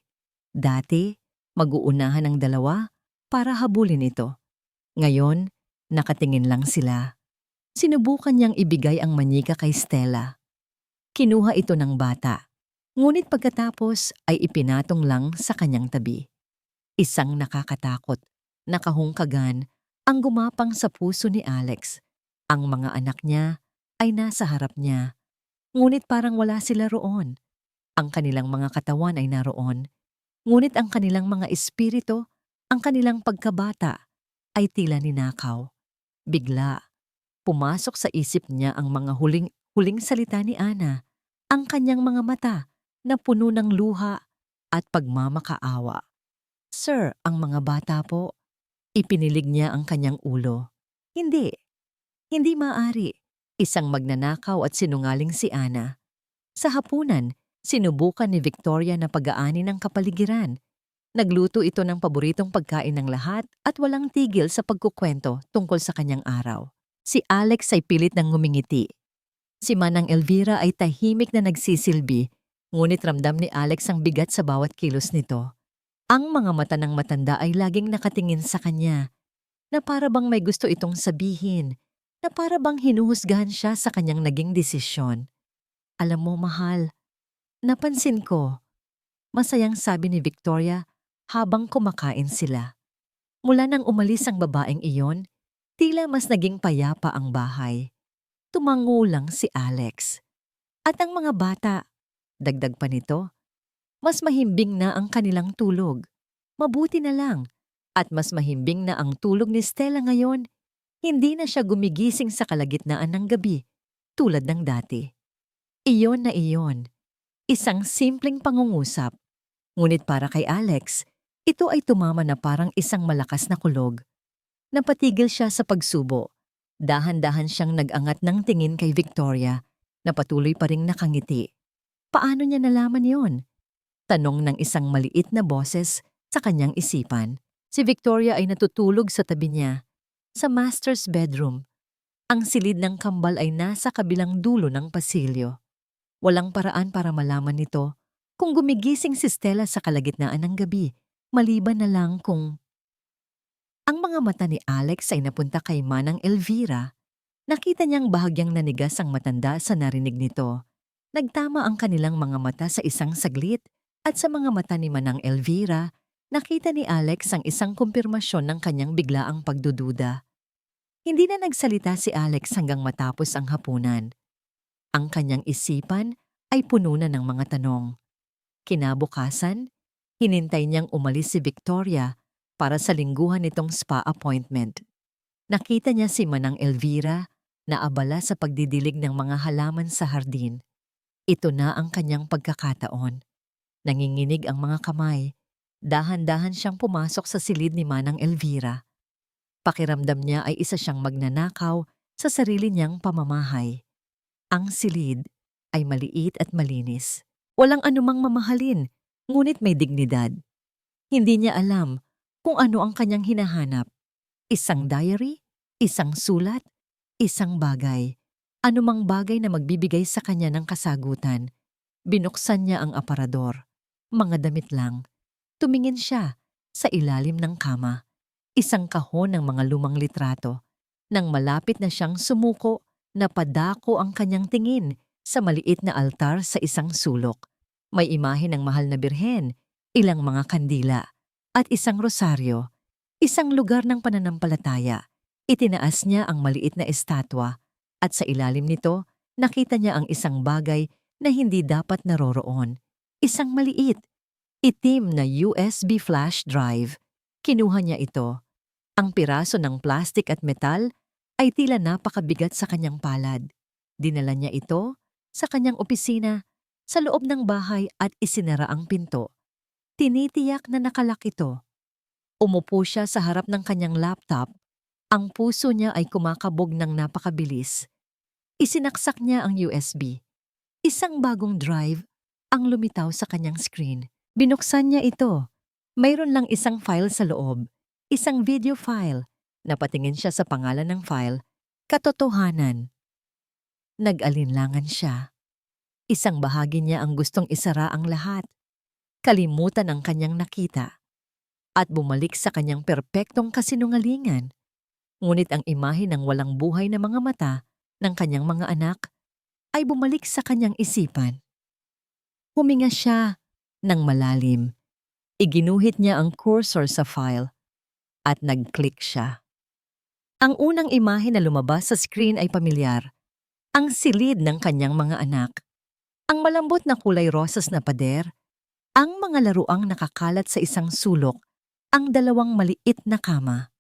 Dati, mag-uunahan ang dalawa para habulin ito. Ngayon, nakatingin lang sila. Sinubukan niyang ibigay ang manika kay Stella. Kinuha ito ng bata. Ngunit pagkatapos ay ipinatong lang sa kanyang tabi. Isang nakakatakot, nakahungkagan ang gumapang sa puso ni Alex. Ang mga anak niya ay nasa harap niya. Ngunit parang wala sila roon. Ang kanilang mga katawan ay naroon. Ngunit ang kanilang mga espiritu, ang kanilang pagkabata, ay tila ninakaw. Bigla, pumasok sa isip niya ang mga huling salita ni Ana, ang kanyang mga mata na puno ng luha at pagmamakaawa. Sir, ang mga bata po, Ipinilig niya ang kanyang ulo. Hindi, hindi maaari. Isang magnanakaw at sinungaling si Ana. Sa hapunan, sinubukan ni Victoria na pagaanin ang kapaligiran. Nagluto ito ng paboritong pagkain ng lahat at walang tigil sa pagkukwento tungkol sa kanyang araw. Si Alex ay pilit ng ngumingiti. Si Manang Elvira ay tahimik na nagsisilbi, ngunit ramdam ni Alex ang bigat sa bawat kilos nito. Ang mga mata ng matanda ay laging nakatingin sa kanya, na para bang may gusto itong sabihin, na para bang hinuhusgahan siya sa kanyang naging desisyon. Alam mo, mahal, napansin ko, masayang sabi ni Victoria habang kumakain sila. Mula nang umalis ang babaeng iyon, tila mas naging payapa ang bahay. Tumango lang si Alex. At ang mga bata, dagdag pa nito, mas mahimbing na ang kanilang tulog. Mabuti na lang. At mas mahimbing na ang tulog ni Stella ngayon. Hindi na siya gumigising sa kalagitnaan ng gabi, tulad ng dati. Iyon na iyon. Isang simpleng pangungusap. Ngunit para kay Alex, ito ay tumama na parang isang malakas na kulog. Napatigil siya sa pagsubo. Dahan-dahan siyang nag-angat ng tingin kay Victoria na patuloy pa ring nakangiti. Paano niya nalaman yon? Tanong ng isang maliit na boses sa kanyang isipan. Si Victoria ay natutulog sa tabi niya, sa master's bedroom. Ang silid ng kambal ay nasa kabilang dulo ng pasilyo. Walang paraan para malaman nito kung gumigising si Stella sa kalagitnaan ng gabi, maliban na lang kung... Ang mga mata ni Alex ay napunta kay Manang Elvira. Nakita niyang bahagyang nanigas ang matanda sa narinig nito. Nagtama ang kanilang mga mata sa isang saglit at sa mga mata ni Manang Elvira, nakita ni Alex ang isang kumpirmasyon ng kanyang biglaang pagdududa. Hindi na nagsalita si Alex hanggang matapos ang hapunan. Ang kanyang isipan ay puno na ng mga tanong. Kinabukasan, hinintay niyang umalis si Victoria para sa lingguhan nitong spa appointment. Nakita niya si Manang Elvira na abala sa pagdidilig ng mga halaman sa hardin. Ito na ang kanyang pagkakataon. Nanginginig ang mga kamay. Dahan-dahan siyang pumasok sa silid ni Manang Elvira. Pakiramdam niya ay isa siyang magnanakaw sa sarili niyang pamamahay. Ang silid ay maliit at malinis. Walang anumang mamahalin, ngunit may dignidad. Hindi niya alam kung ano ang kanyang hinahanap. Isang diary, isang sulat, isang bagay. Anumang bagay na magbibigay sa kanya ng kasagutan. Binuksan niya ang aparador. Mga damit lang. Tumingin siya sa ilalim ng kama. Isang kahon ng mga lumang litrato. Nang malapit na siyang sumuko, napadako ang kanyang tingin sa maliit na altar sa isang sulok. May imahe ng mahal na birhen, ilang mga kandila, at isang rosaryo. Isang lugar ng pananampalataya. Itinaas niya ang maliit na estatwa at sa ilalim nito, nakita niya ang isang bagay na hindi dapat naroroon. Isang maliit, itim na USB flash drive. Kinuha niya ito. Ang piraso ng plastik at metal ay tila napakabigat sa kanyang palad. Dinala niya ito sa kanyang opisina, sa loob ng bahay at isinara ang pinto. Tinitiyak na nakalak ito. Umupo siya sa harap ng kanyang laptop. Ang puso niya ay kumakabog ng napakabilis. Isinaksak niya ang USB. Isang bagong drive ang lumitaw sa kanyang screen. Binuksan niya ito. Mayroon lang isang file sa loob. Isang video file. Napatingin siya sa pangalan ng file. Katotohanan. Nag-alinlangan siya. Isang bahagi niya ang gustong isara ang lahat. Kalimutan ang kanyang nakita. At bumalik sa kanyang perpektong kasinungalingan. Ngunit ang imahe ng walang buhay na mga mata ng kanyang mga anak ay bumalik sa kanyang isipan. Huminga siya ng malalim. Iginuhit niya ang cursor sa file at nag-click siya. Ang unang imahe na lumabas sa screen ay pamilyar. Ang silid ng kanyang mga anak. Ang malambot na kulay rosas na pader, ang mga laruang nakakalat sa isang sulok, ang dalawang maliit na kama,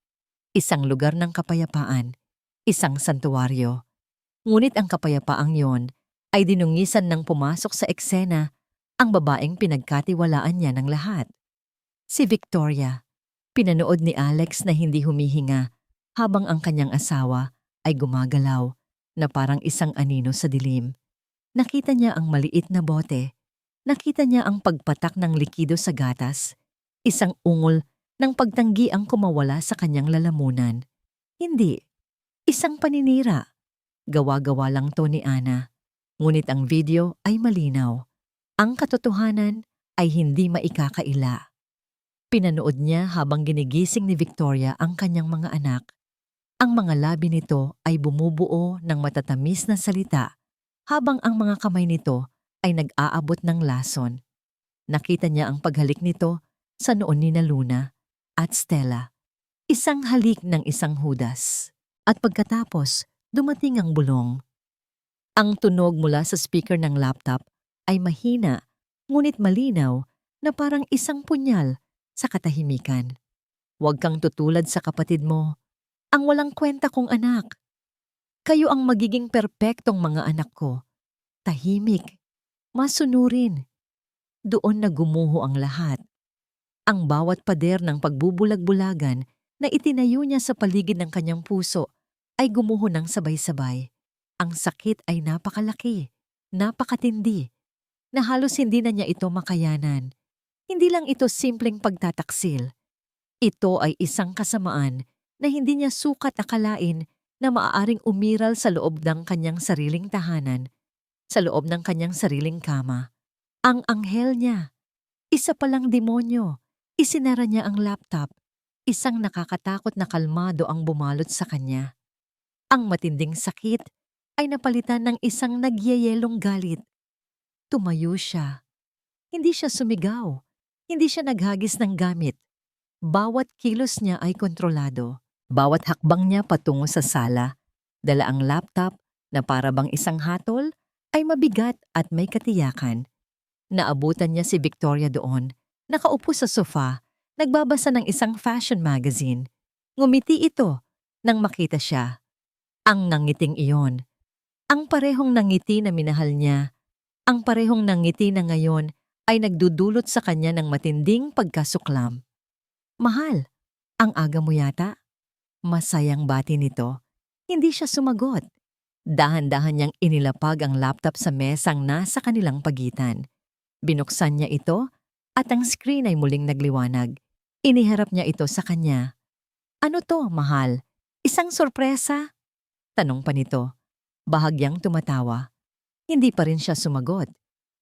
isang lugar ng kapayapaan, isang santuwaryo. Ngunit ang kapayapaang yon ay dinungisan ng pumasok sa eksena ang babaeng pinagkatiwalaan niya ng lahat. Si Victoria. Pinanood ni Alex na hindi humihinga habang ang kanyang asawa ay gumagalaw na parang isang anino sa dilim. Nakita niya ang maliit na bote. Nakita niya ang pagpatak ng likido sa gatas. Isang ungol ng pagtanggi ang kumawala sa kanyang lalamunan. Hindi. Isang paninira. Gawa-gawa lang to ni Ana. Ngunit ang video ay malinaw. Ang katotohanan ay hindi maikakaila. Pinanood niya habang ginigising ni Victoria ang kanyang mga anak. Ang mga labi nito ay bumubuo ng matatamis na salita habang ang mga kamay nito ay nag-aabot ng lason. Nakita niya ang paghalik nito sa noon ni Luna at Stella. Isang halik ng isang Judas. At pagkatapos, dumating ang bulong. Ang tunog mula sa speaker ng laptop ay mahina ngunit malinaw na parang isang punyal sa katahimikan. Huwag kang tutulad sa kapatid mo, ang walang kwenta kong anak. Kayo ang magiging perpektong mga anak ko. Tahimik, masunurin. Doon na gumuho ang lahat. Ang bawat pader ng pagbubulag-bulagan na itinayo niya sa paligid ng kanyang puso ay gumuho ng sabay-sabay. Ang sakit ay napakalaki, napakatindi, na halos hindi na niya ito makayanan. Hindi lang ito simpleng pagtataksil. Ito ay isang kasamaan na hindi niya sukat akalain na maaaring umiral sa loob ng kanyang sariling tahanan, sa loob ng kanyang sariling kama. Ang anghel niya, isa palang demonyo, isinara niya ang laptop. Isang nakakatakot na kalmado ang bumalot sa kanya. Ang matinding sakit ay napalitan ng isang nagyayelong galit. Tumayo siya. Hindi siya sumigaw. Hindi siya naghagis ng gamit. Bawat kilos niya ay kontrolado. Bawat hakbang niya patungo sa sala, dala ang laptop na para bang isang hatol, ay mabigat at may katiyakan. Naabutan niya si Victoria doon, nakaupo sa sofa, nagbabasa ng isang fashion magazine. Ngumiti ito nang makita siya. Ang nangiting iyon. Ang parehong nangiti na minahal niya. Ang parehong nangiti na ngayon ay nagdudulot sa kanya ng matinding pagkasuklam. Mahal, ang aga mo yata? Masayang bati nito. Hindi siya sumagot. Dahan-dahan niyang inilapag ang laptop sa mesang nasa kanilang pagitan. Binuksan niya ito at ang screen ay muling nagliwanag. Iniharap niya ito sa kanya. Ano to, mahal? Isang sorpresa? Tanong pa nito. Bahagyang tumatawa. Hindi pa rin siya sumagot.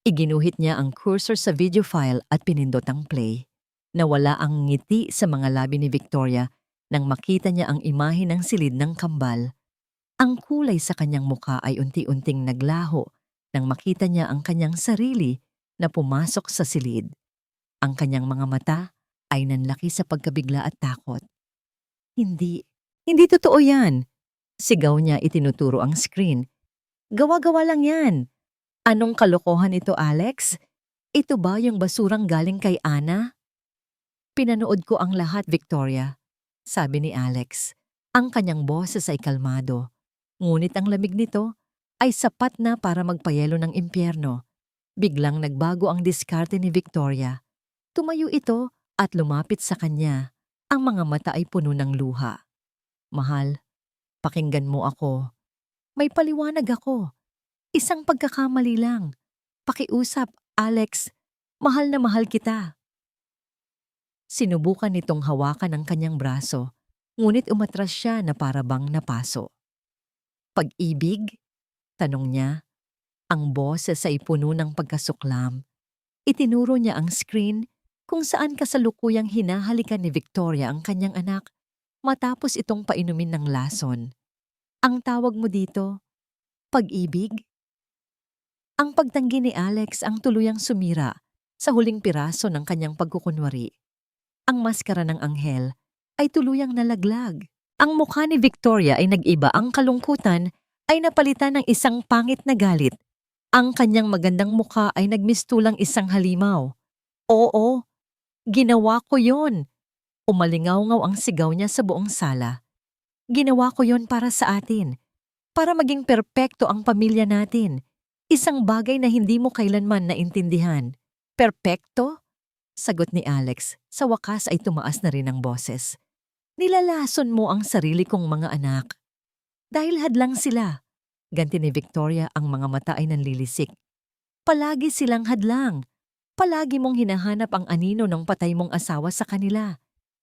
Iginuhit niya ang cursor sa video file at pinindot ang play. Nawala ang ngiti sa mga labi ni Victoria nang makita niya ang imahe ng silid ng kambal. Ang kulay sa kanyang muka ay unti-unting naglaho nang makita niya ang kanyang sarili na pumasok sa silid. Ang kanyang mga mata ay nanlaki sa pagkabigla at takot. Hindi totoo yan. Sigaw niya itinuturo ang screen. Gawa-gawa lang yan. Anong kalokohan ito, Alex? Ito ba yung basurang galing kay Ana? Pinanood ko ang lahat, Victoria, sabi ni Alex. Ang kanyang boses ay kalmado. Ngunit ang lamig nito ay sapat na para magpayelo ng impyerno. Biglang nagbago ang diskarte ni Victoria. Tumayo ito at lumapit sa kanya. Ang mga mata ay puno ng luha. Mahal, pakinggan mo ako. May paliwanag ako. Isang pagkakamali lang. Pakiusap, Alex. Mahal na mahal kita. Sinubukan nitong hawakan ang kanyang braso, ngunit umatras siya na para bang napaso. Pag-ibig? Tanong niya. Ang boses ay puno ng pagkasuklam. Itinuro niya ang screen kung saan kasalukuyang hinahalikan ni Victoria ang kanyang anak matapos itong painumin ng lason. Ang tawag mo dito, pag-ibig? Ang pagtanggi ni Alex ang tuluyang sumira sa huling piraso ng kanyang pagkukunwari. Ang maskara ng anghel ay tuluyang nalaglag. Ang mukha ni Victoria ay nag-iba, ang kalungkutan ay napalitan ng isang pangit na galit. Ang kanyang magandang mukha ay nagmistulang isang halimaw. Oo, ginawa ko yon. Umalingaw-ngaw ang sigaw niya sa buong sala. Ginawa ko yon para sa atin, para maging perpekto ang pamilya natin. Isang bagay na hindi mo kailanman naintindihan. Perpekto? Sagot ni Alex, sa wakas ay tumaas na rin ang boses. Nilalason mo ang sarili kong mga anak. Dahil hadlang sila. Ganti ni Victoria, ang mga mata ay nanlilisik. Palagi silang hadlang. Palagi mong hinahanap ang anino ng patay mong asawa sa kanila.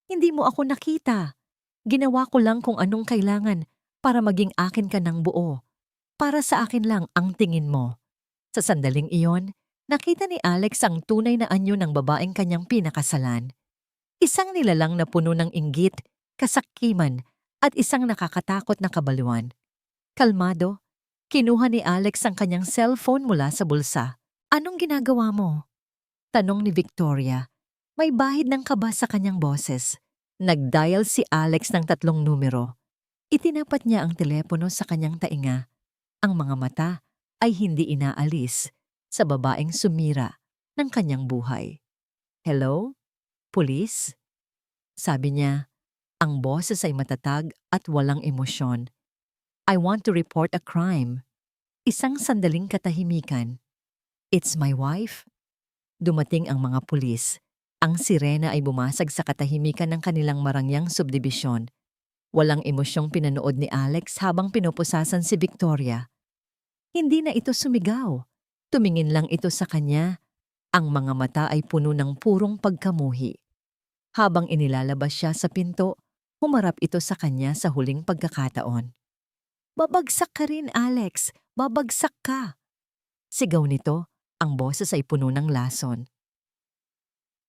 Hindi mo ako nakita. Ginawa ko lang kung anong kailangan para maging akin ka ng buo. Para sa akin lang ang tingin mo. Sa sandaling iyon, nakita ni Alex ang tunay na anyo ng babaeng kanyang pinakasalan. Isang nilalang na puno ng inggit, kasakiman, at isang nakakatakot na kabaluan. Kalmado, kinuha ni Alex ang kanyang cellphone mula sa bulsa. Anong ginagawa mo? Tanong ni Victoria. May bahid ng kaba sa kanyang boses. Nag-dial si Alex ng 3 numero. Itinapat niya ang telepono sa kanyang tainga. Ang mga mata ay hindi inaalis sa babaeng sumira ng kanyang buhay. Hello? Pulis? Sabi niya, ang boses ay matatag at walang emosyon. I want to report a crime. Isang sandaling katahimikan. It's my wife? Dumating ang mga pulis. Ang sirena ay bumasag sa katahimikan ng kanilang marangyang subdibisyon. Walang emosyong pinanood ni Alex habang pinupusasan si Victoria. Hindi na ito sumigaw. Tumingin lang ito sa kanya. Ang mga mata ay puno ng purong pagkamuhi. Habang inilalabas siya sa pinto, humarap ito sa kanya sa huling pagkakataon. Babagsak ka rin, Alex. Babagsak ka. Sigaw nito, ang boses ay puno ng lason.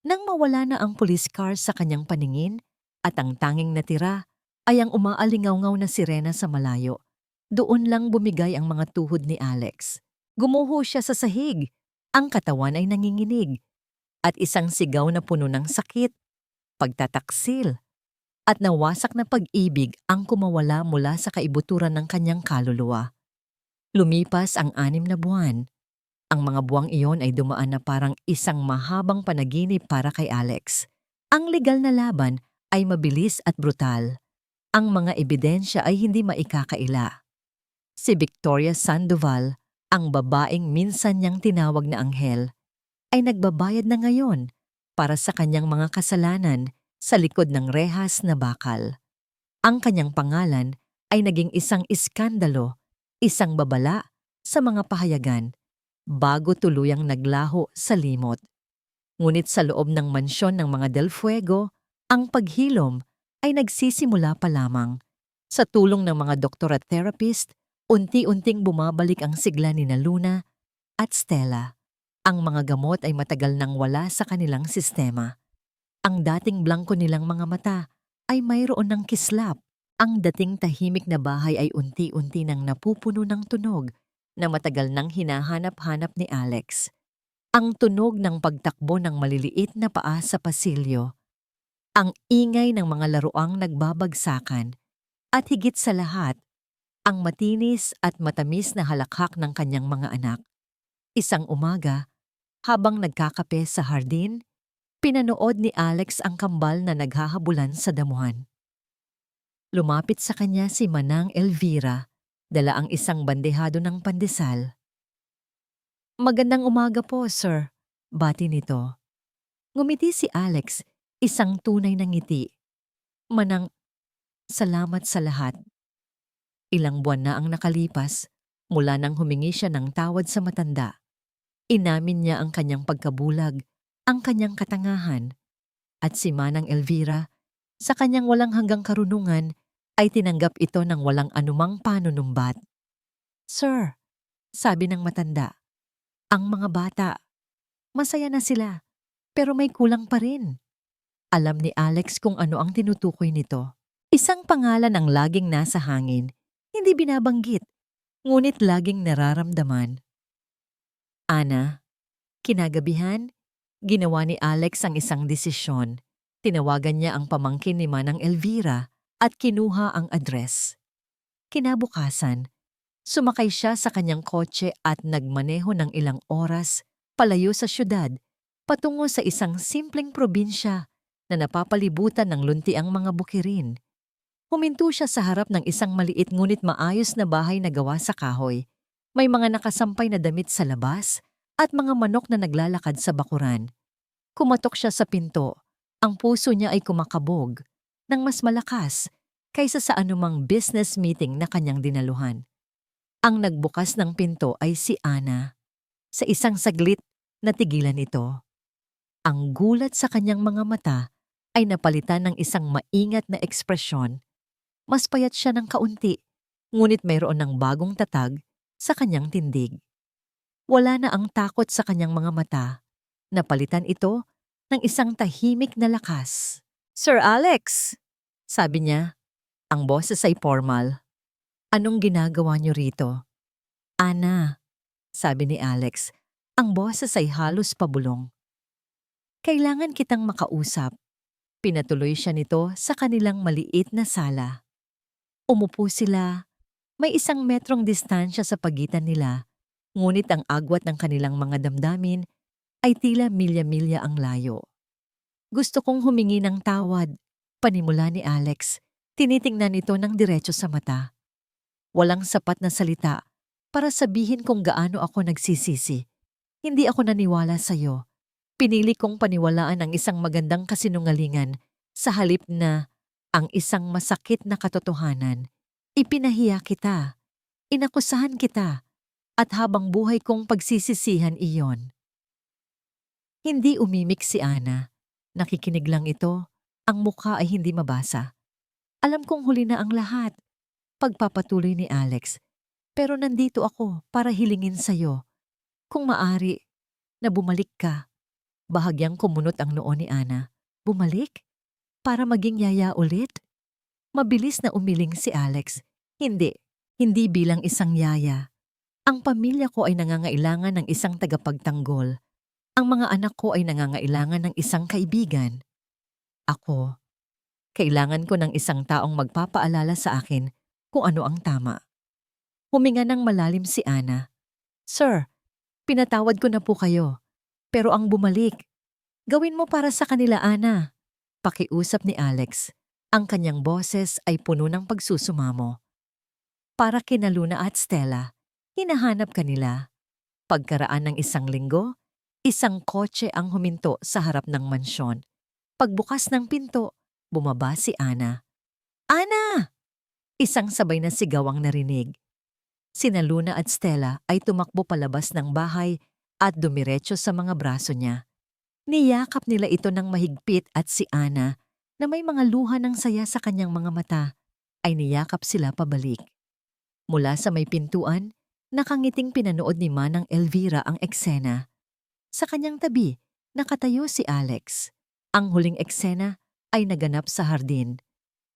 Nang mawala na ang police car sa kanyang paningin at ang tanging natira ay ang umaalingaw-ngaw na sirena sa malayo, doon lang bumigay ang mga tuhod ni Alex. Gumuho siya sa sahig, ang katawan ay nanginginig, at isang sigaw na puno ng sakit, pagtataksil, at nawasak na pag-ibig ang kumawala mula sa kaibuturan ng kanyang kaluluwa. Lumipas ang 6 na buwan. Ang mga buwang iyon ay dumaan na parang isang mahabang panaginip para kay Alex. Ang legal na laban ay mabilis at brutal. Ang mga ebidensya ay hindi maikakaila. Si Victoria Sandoval, ang babaeng minsan niyang tinawag na anghel, ay nagbabayad na ngayon para sa kanyang mga kasalanan sa likod ng rehas na bakal. Ang kanyang pangalan ay naging isang iskandalo, isang babala sa mga pahayagan, bago tuluyang naglaho sa limot. Ngunit sa loob ng mansyon ng mga Del Fuego, ang paghilom ay nagsisimula pa lamang. Sa tulong ng mga doktor at therapist, unti-unting bumabalik ang sigla ni Luna at Stella. Ang mga gamot ay matagal nang wala sa kanilang sistema. Ang dating blangko nilang mga mata ay mayroon ng kislap. Ang dating tahimik na bahay ay unti-unti nang napupuno ng tunog na matagal nang hinahanap-hanap ni Alex. Ang tunog ng pagtakbo ng maliliit na paa sa pasilyo. Ang ingay ng mga laruang nagbabagsakan. At higit sa lahat, ang matinis at matamis na halakhak ng kanyang mga anak. Isang umaga, habang nagkakape sa hardin, pinanood ni Alex ang kambal na naghahabulan sa damuhan. Lumapit sa kanya si Manang Elvira, dala ang isang bandehado ng pandesal. Magandang umaga po, sir. Bati nito. Ngumiti si Alex, isang tunay na ngiti. Manang, salamat sa lahat. Ilang buwan na ang nakalipas, mula nang humingi siya ng tawad sa matanda. Inamin niya ang kanyang pagkabulag, ang kanyang katangahan. At si Manang Elvira, sa kanyang walang hanggang karunungan, ay tinanggap ito ng walang anumang panunumbat. Sir, sabi ng matanda, ang mga bata, masaya na sila, pero may kulang pa rin. Alam ni Alex kung ano ang tinutukoy nito. Isang pangalan ang laging nasa hangin, hindi binabanggit, ngunit laging nararamdaman. Ana, kinagabihan, ginawa ni Alex ang isang desisyon. Tinawagan niya ang pamangkin ni Manang Elvira at kinuha ang address. Kinabukasan, sumakay siya sa kanyang kotse at nagmaneho ng ilang oras palayo sa syudad, patungo sa isang simpleng probinsya na napapalibutan ng luntiang mga bukirin. Huminto siya sa harap ng isang maliit ngunit maayos na bahay na gawa sa kahoy. May mga nakasampay na damit sa labas at mga manok na naglalakad sa bakuran. Kumatok siya sa pinto. Ang puso niya ay kumakabog ng mas malakas kaysa sa anumang business meeting na kanyang dinaluhan. Ang nagbukas ng pinto ay si Ana. Sa isang saglit, natigilan ito. Ang gulat sa kanyang mga mata ay napalitan ng isang maingat na ekspresyon. Mas payat siya ng kaunti, ngunit mayroon ng bagong tatag sa kanyang tindig. Wala na ang takot sa kanyang mga mata. Napalitan ito ng isang tahimik na lakas. "Sir Alex," sabi niya. Ang boses ay formal. "Anong ginagawa niyo rito?" "Ana," sabi ni Alex. Ang boses ay halos pabulong. "Kailangan kitang makausap." Pinatuloy siya nito sa kanilang maliit na sala. Umupo sila. May 1 metrong distansya sa pagitan nila, ngunit ang agwat ng kanilang mga damdamin ay tila milya-milya ang layo. "Gusto kong humingi ng tawad," panimula ni Alex. Tinitingnan ito ng diretso sa mata. Walang sapat na salita para sabihin kung gaano ako nagsisisi. Hindi ako naniwala sa'yo. Pinili kong paniwalaan ang isang magandang kasinungalingan sa halip na ang isang masakit na katotohanan. Ipinahiya kita, inakusahan kita, at habang buhay kong pagsisisihan iyon. Hindi umimik si Ana. Nakikinig lang ito. Ang mukha ay hindi mabasa. "Alam kong huli na ang lahat," pagpapatuloy ni Alex. "Pero nandito ako para hilingin sa'yo. Kung maari, na bumalik ka." Bahagyang kumunot ang noo ni Ana. "Bumalik? Para maging yaya ulit?" Mabilis na umiling si Alex. "Hindi. Hindi bilang isang yaya. Ang pamilya ko ay nangangailangan ng isang tagapagtanggol. Ang mga anak ko ay nangangailangan ng isang kaibigan. Ako, kailangan ko ng isang taong magpapaalala sa akin kung ano ang tama." Huminga ng malalim si Ana. "Sir, pinatawad ko na po kayo. Pero ang bumalik, gawin mo para sa kanila, Ana." Pakiusap ni Alex. Ang kanyang boses ay puno ng pagsusumamo. "Para kina Luna at Stella, hinahanap kanila." Pagkaraan ng 1 linggo, 1 kotse ang huminto sa harap ng mansyon. Pagbukas ng pinto, bumaba si Ana. "Ana!" Isang sabay na sigaw ang narinig. Sina Luna at Stella ay tumakbo palabas ng bahay at dumiretso sa mga braso niya. Niyakap nila ito ng mahigpit at si Ana, na may mga luha ng saya sa kanyang mga mata, ay niyakap sila pabalik. Mula sa may pintuan, nakangiting pinanood ni Manang Elvira ang eksena. Sa kanyang tabi, nakatayo si Alex. Ang huling eksena ay naganap sa hardin.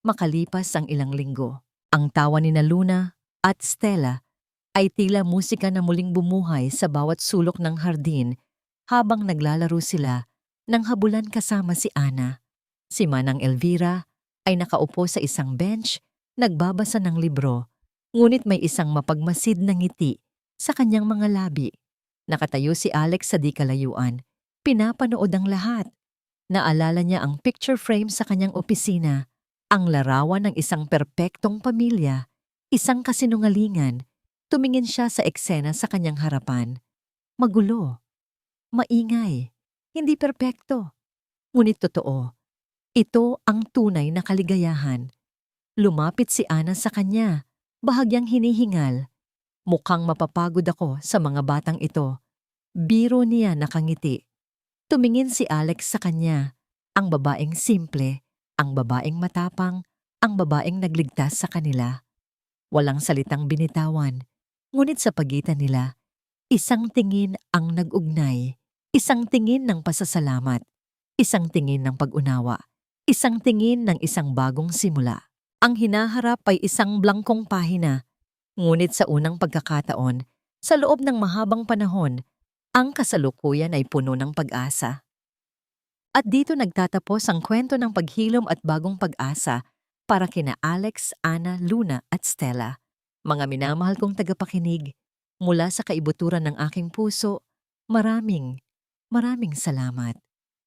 Makalipas ang ilang linggo, ang tawa ni Luna at Stella ay tila musika na muling bumuhay sa bawat sulok ng hardin habang naglalaro sila ng habulan kasama si Ana. Si Manang Elvira ay nakaupo sa isang bench, nagbabasa ng libro, ngunit may isang mapagmasid na ngiti sa kanyang mga labi. Nakatayo si Alex sa di kalayuan. Pinapanood ang lahat. Naalala niya ang picture frame sa kanyang opisina, ang larawan ng isang perpektong pamilya, isang kasinungalingan. Tumingin siya sa eksena sa kanyang harapan. Magulo, maingay, hindi perpekto. Ngunit totoo, ito ang tunay na kaligayahan. Lumapit si Ana sa kanya, bahagyang hinihingal. "Mukhang mapapagod ako sa mga batang ito." Biro niya nakangiti. Tumingin si Alex sa kanya, ang babaeng simple, ang babaeng matapang, ang babaeng nagligtas sa kanila. Walang salitang binitawan. Ngunit sa pagitan nila, isang tingin ang nag-ugnay, isang tingin ng pasasalamat, isang tingin ng pag-unawa, isang tingin ng isang bagong simula. Ang hinaharap ay isang blangkong pahina, ngunit sa unang pagkakataon, sa loob ng mahabang panahon, ang kasalukuyan ay puno ng pag-asa. At dito nagtatapos ang kwento ng paghilom at bagong pag-asa para kina Alex, Ana, Luna at Stella. Mga minamahal kong tagapakinig, mula sa kaibuturan ng aking puso, maraming salamat.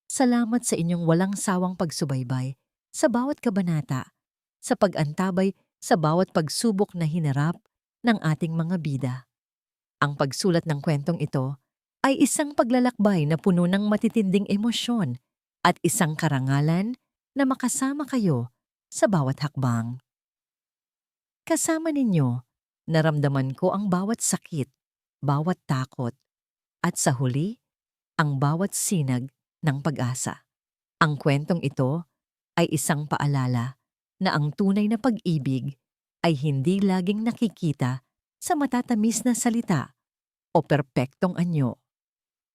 Salamat sa inyong walang sawang pagsubaybay, sa bawat kabanata, sa pag-antabay sa bawat pagsubok na hinarap ng ating mga bida. Ang pagsulat ng kwentong ito ay isang paglalakbay na puno ng matitinding emosyon at isang karangalan na makasama kayo sa bawat hakbang. Kasama ninyo, naramdaman ko ang bawat sakit, bawat takot, at sa huli, ang bawat sinag ng pag-asa. Ang kwentong ito ay isang paalala na ang tunay na pag-ibig ay hindi laging nakikita sa matatamis na salita o perpektong anyo.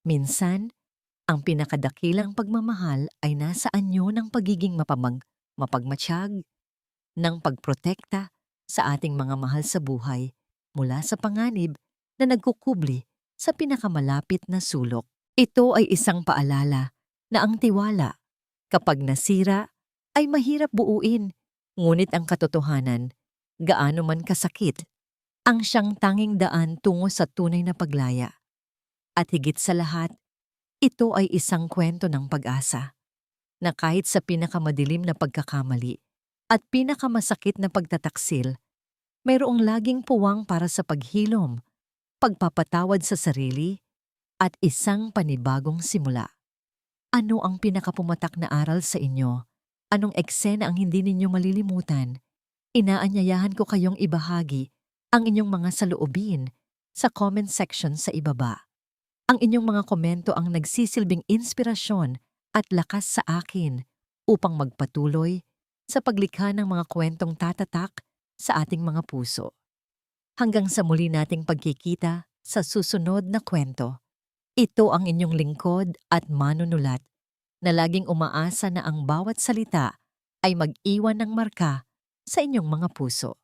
Minsan, ang pinakadakilang pagmamahal ay nasa anyo ng pagiging mapagmatsyag, ng pagprotekta sa ating mga mahal sa buhay mula sa panganib na nagkukubli sa pinakamalapit na sulok. Ito ay isang paalala na ang tiwala, kapag nasira, ay mahirap buuin, ngunit ang katotohanan, gaano man kasakit, ang siyang tanging daan tungo sa tunay na paglaya. At higit sa lahat, ito ay isang kwento ng pag-asa, na kahit sa pinakamadilim na pagkakamali at pinakamasakit na pagtataksil, mayroong laging puwang para sa paghilom, pagpapatawad sa sarili, at isang panibagong simula. Ano ang pinakapumatak na aral sa inyo? Anong eksena ang hindi ninyo malilimutan? Inaanyayahan ko kayong ibahagi ang inyong mga saloobin sa comment section sa ibaba. Ang inyong mga komento ang nagsisilbing inspirasyon at lakas sa akin upang magpatuloy sa paglikha ng mga kwentong tatatak sa ating mga puso. Hanggang sa muli nating pagkikita sa susunod na kwento. Ito ang inyong lingkod at manunulat na laging umaasa na ang bawat salita ay mag-iwan ng marka sa inyong mga puso.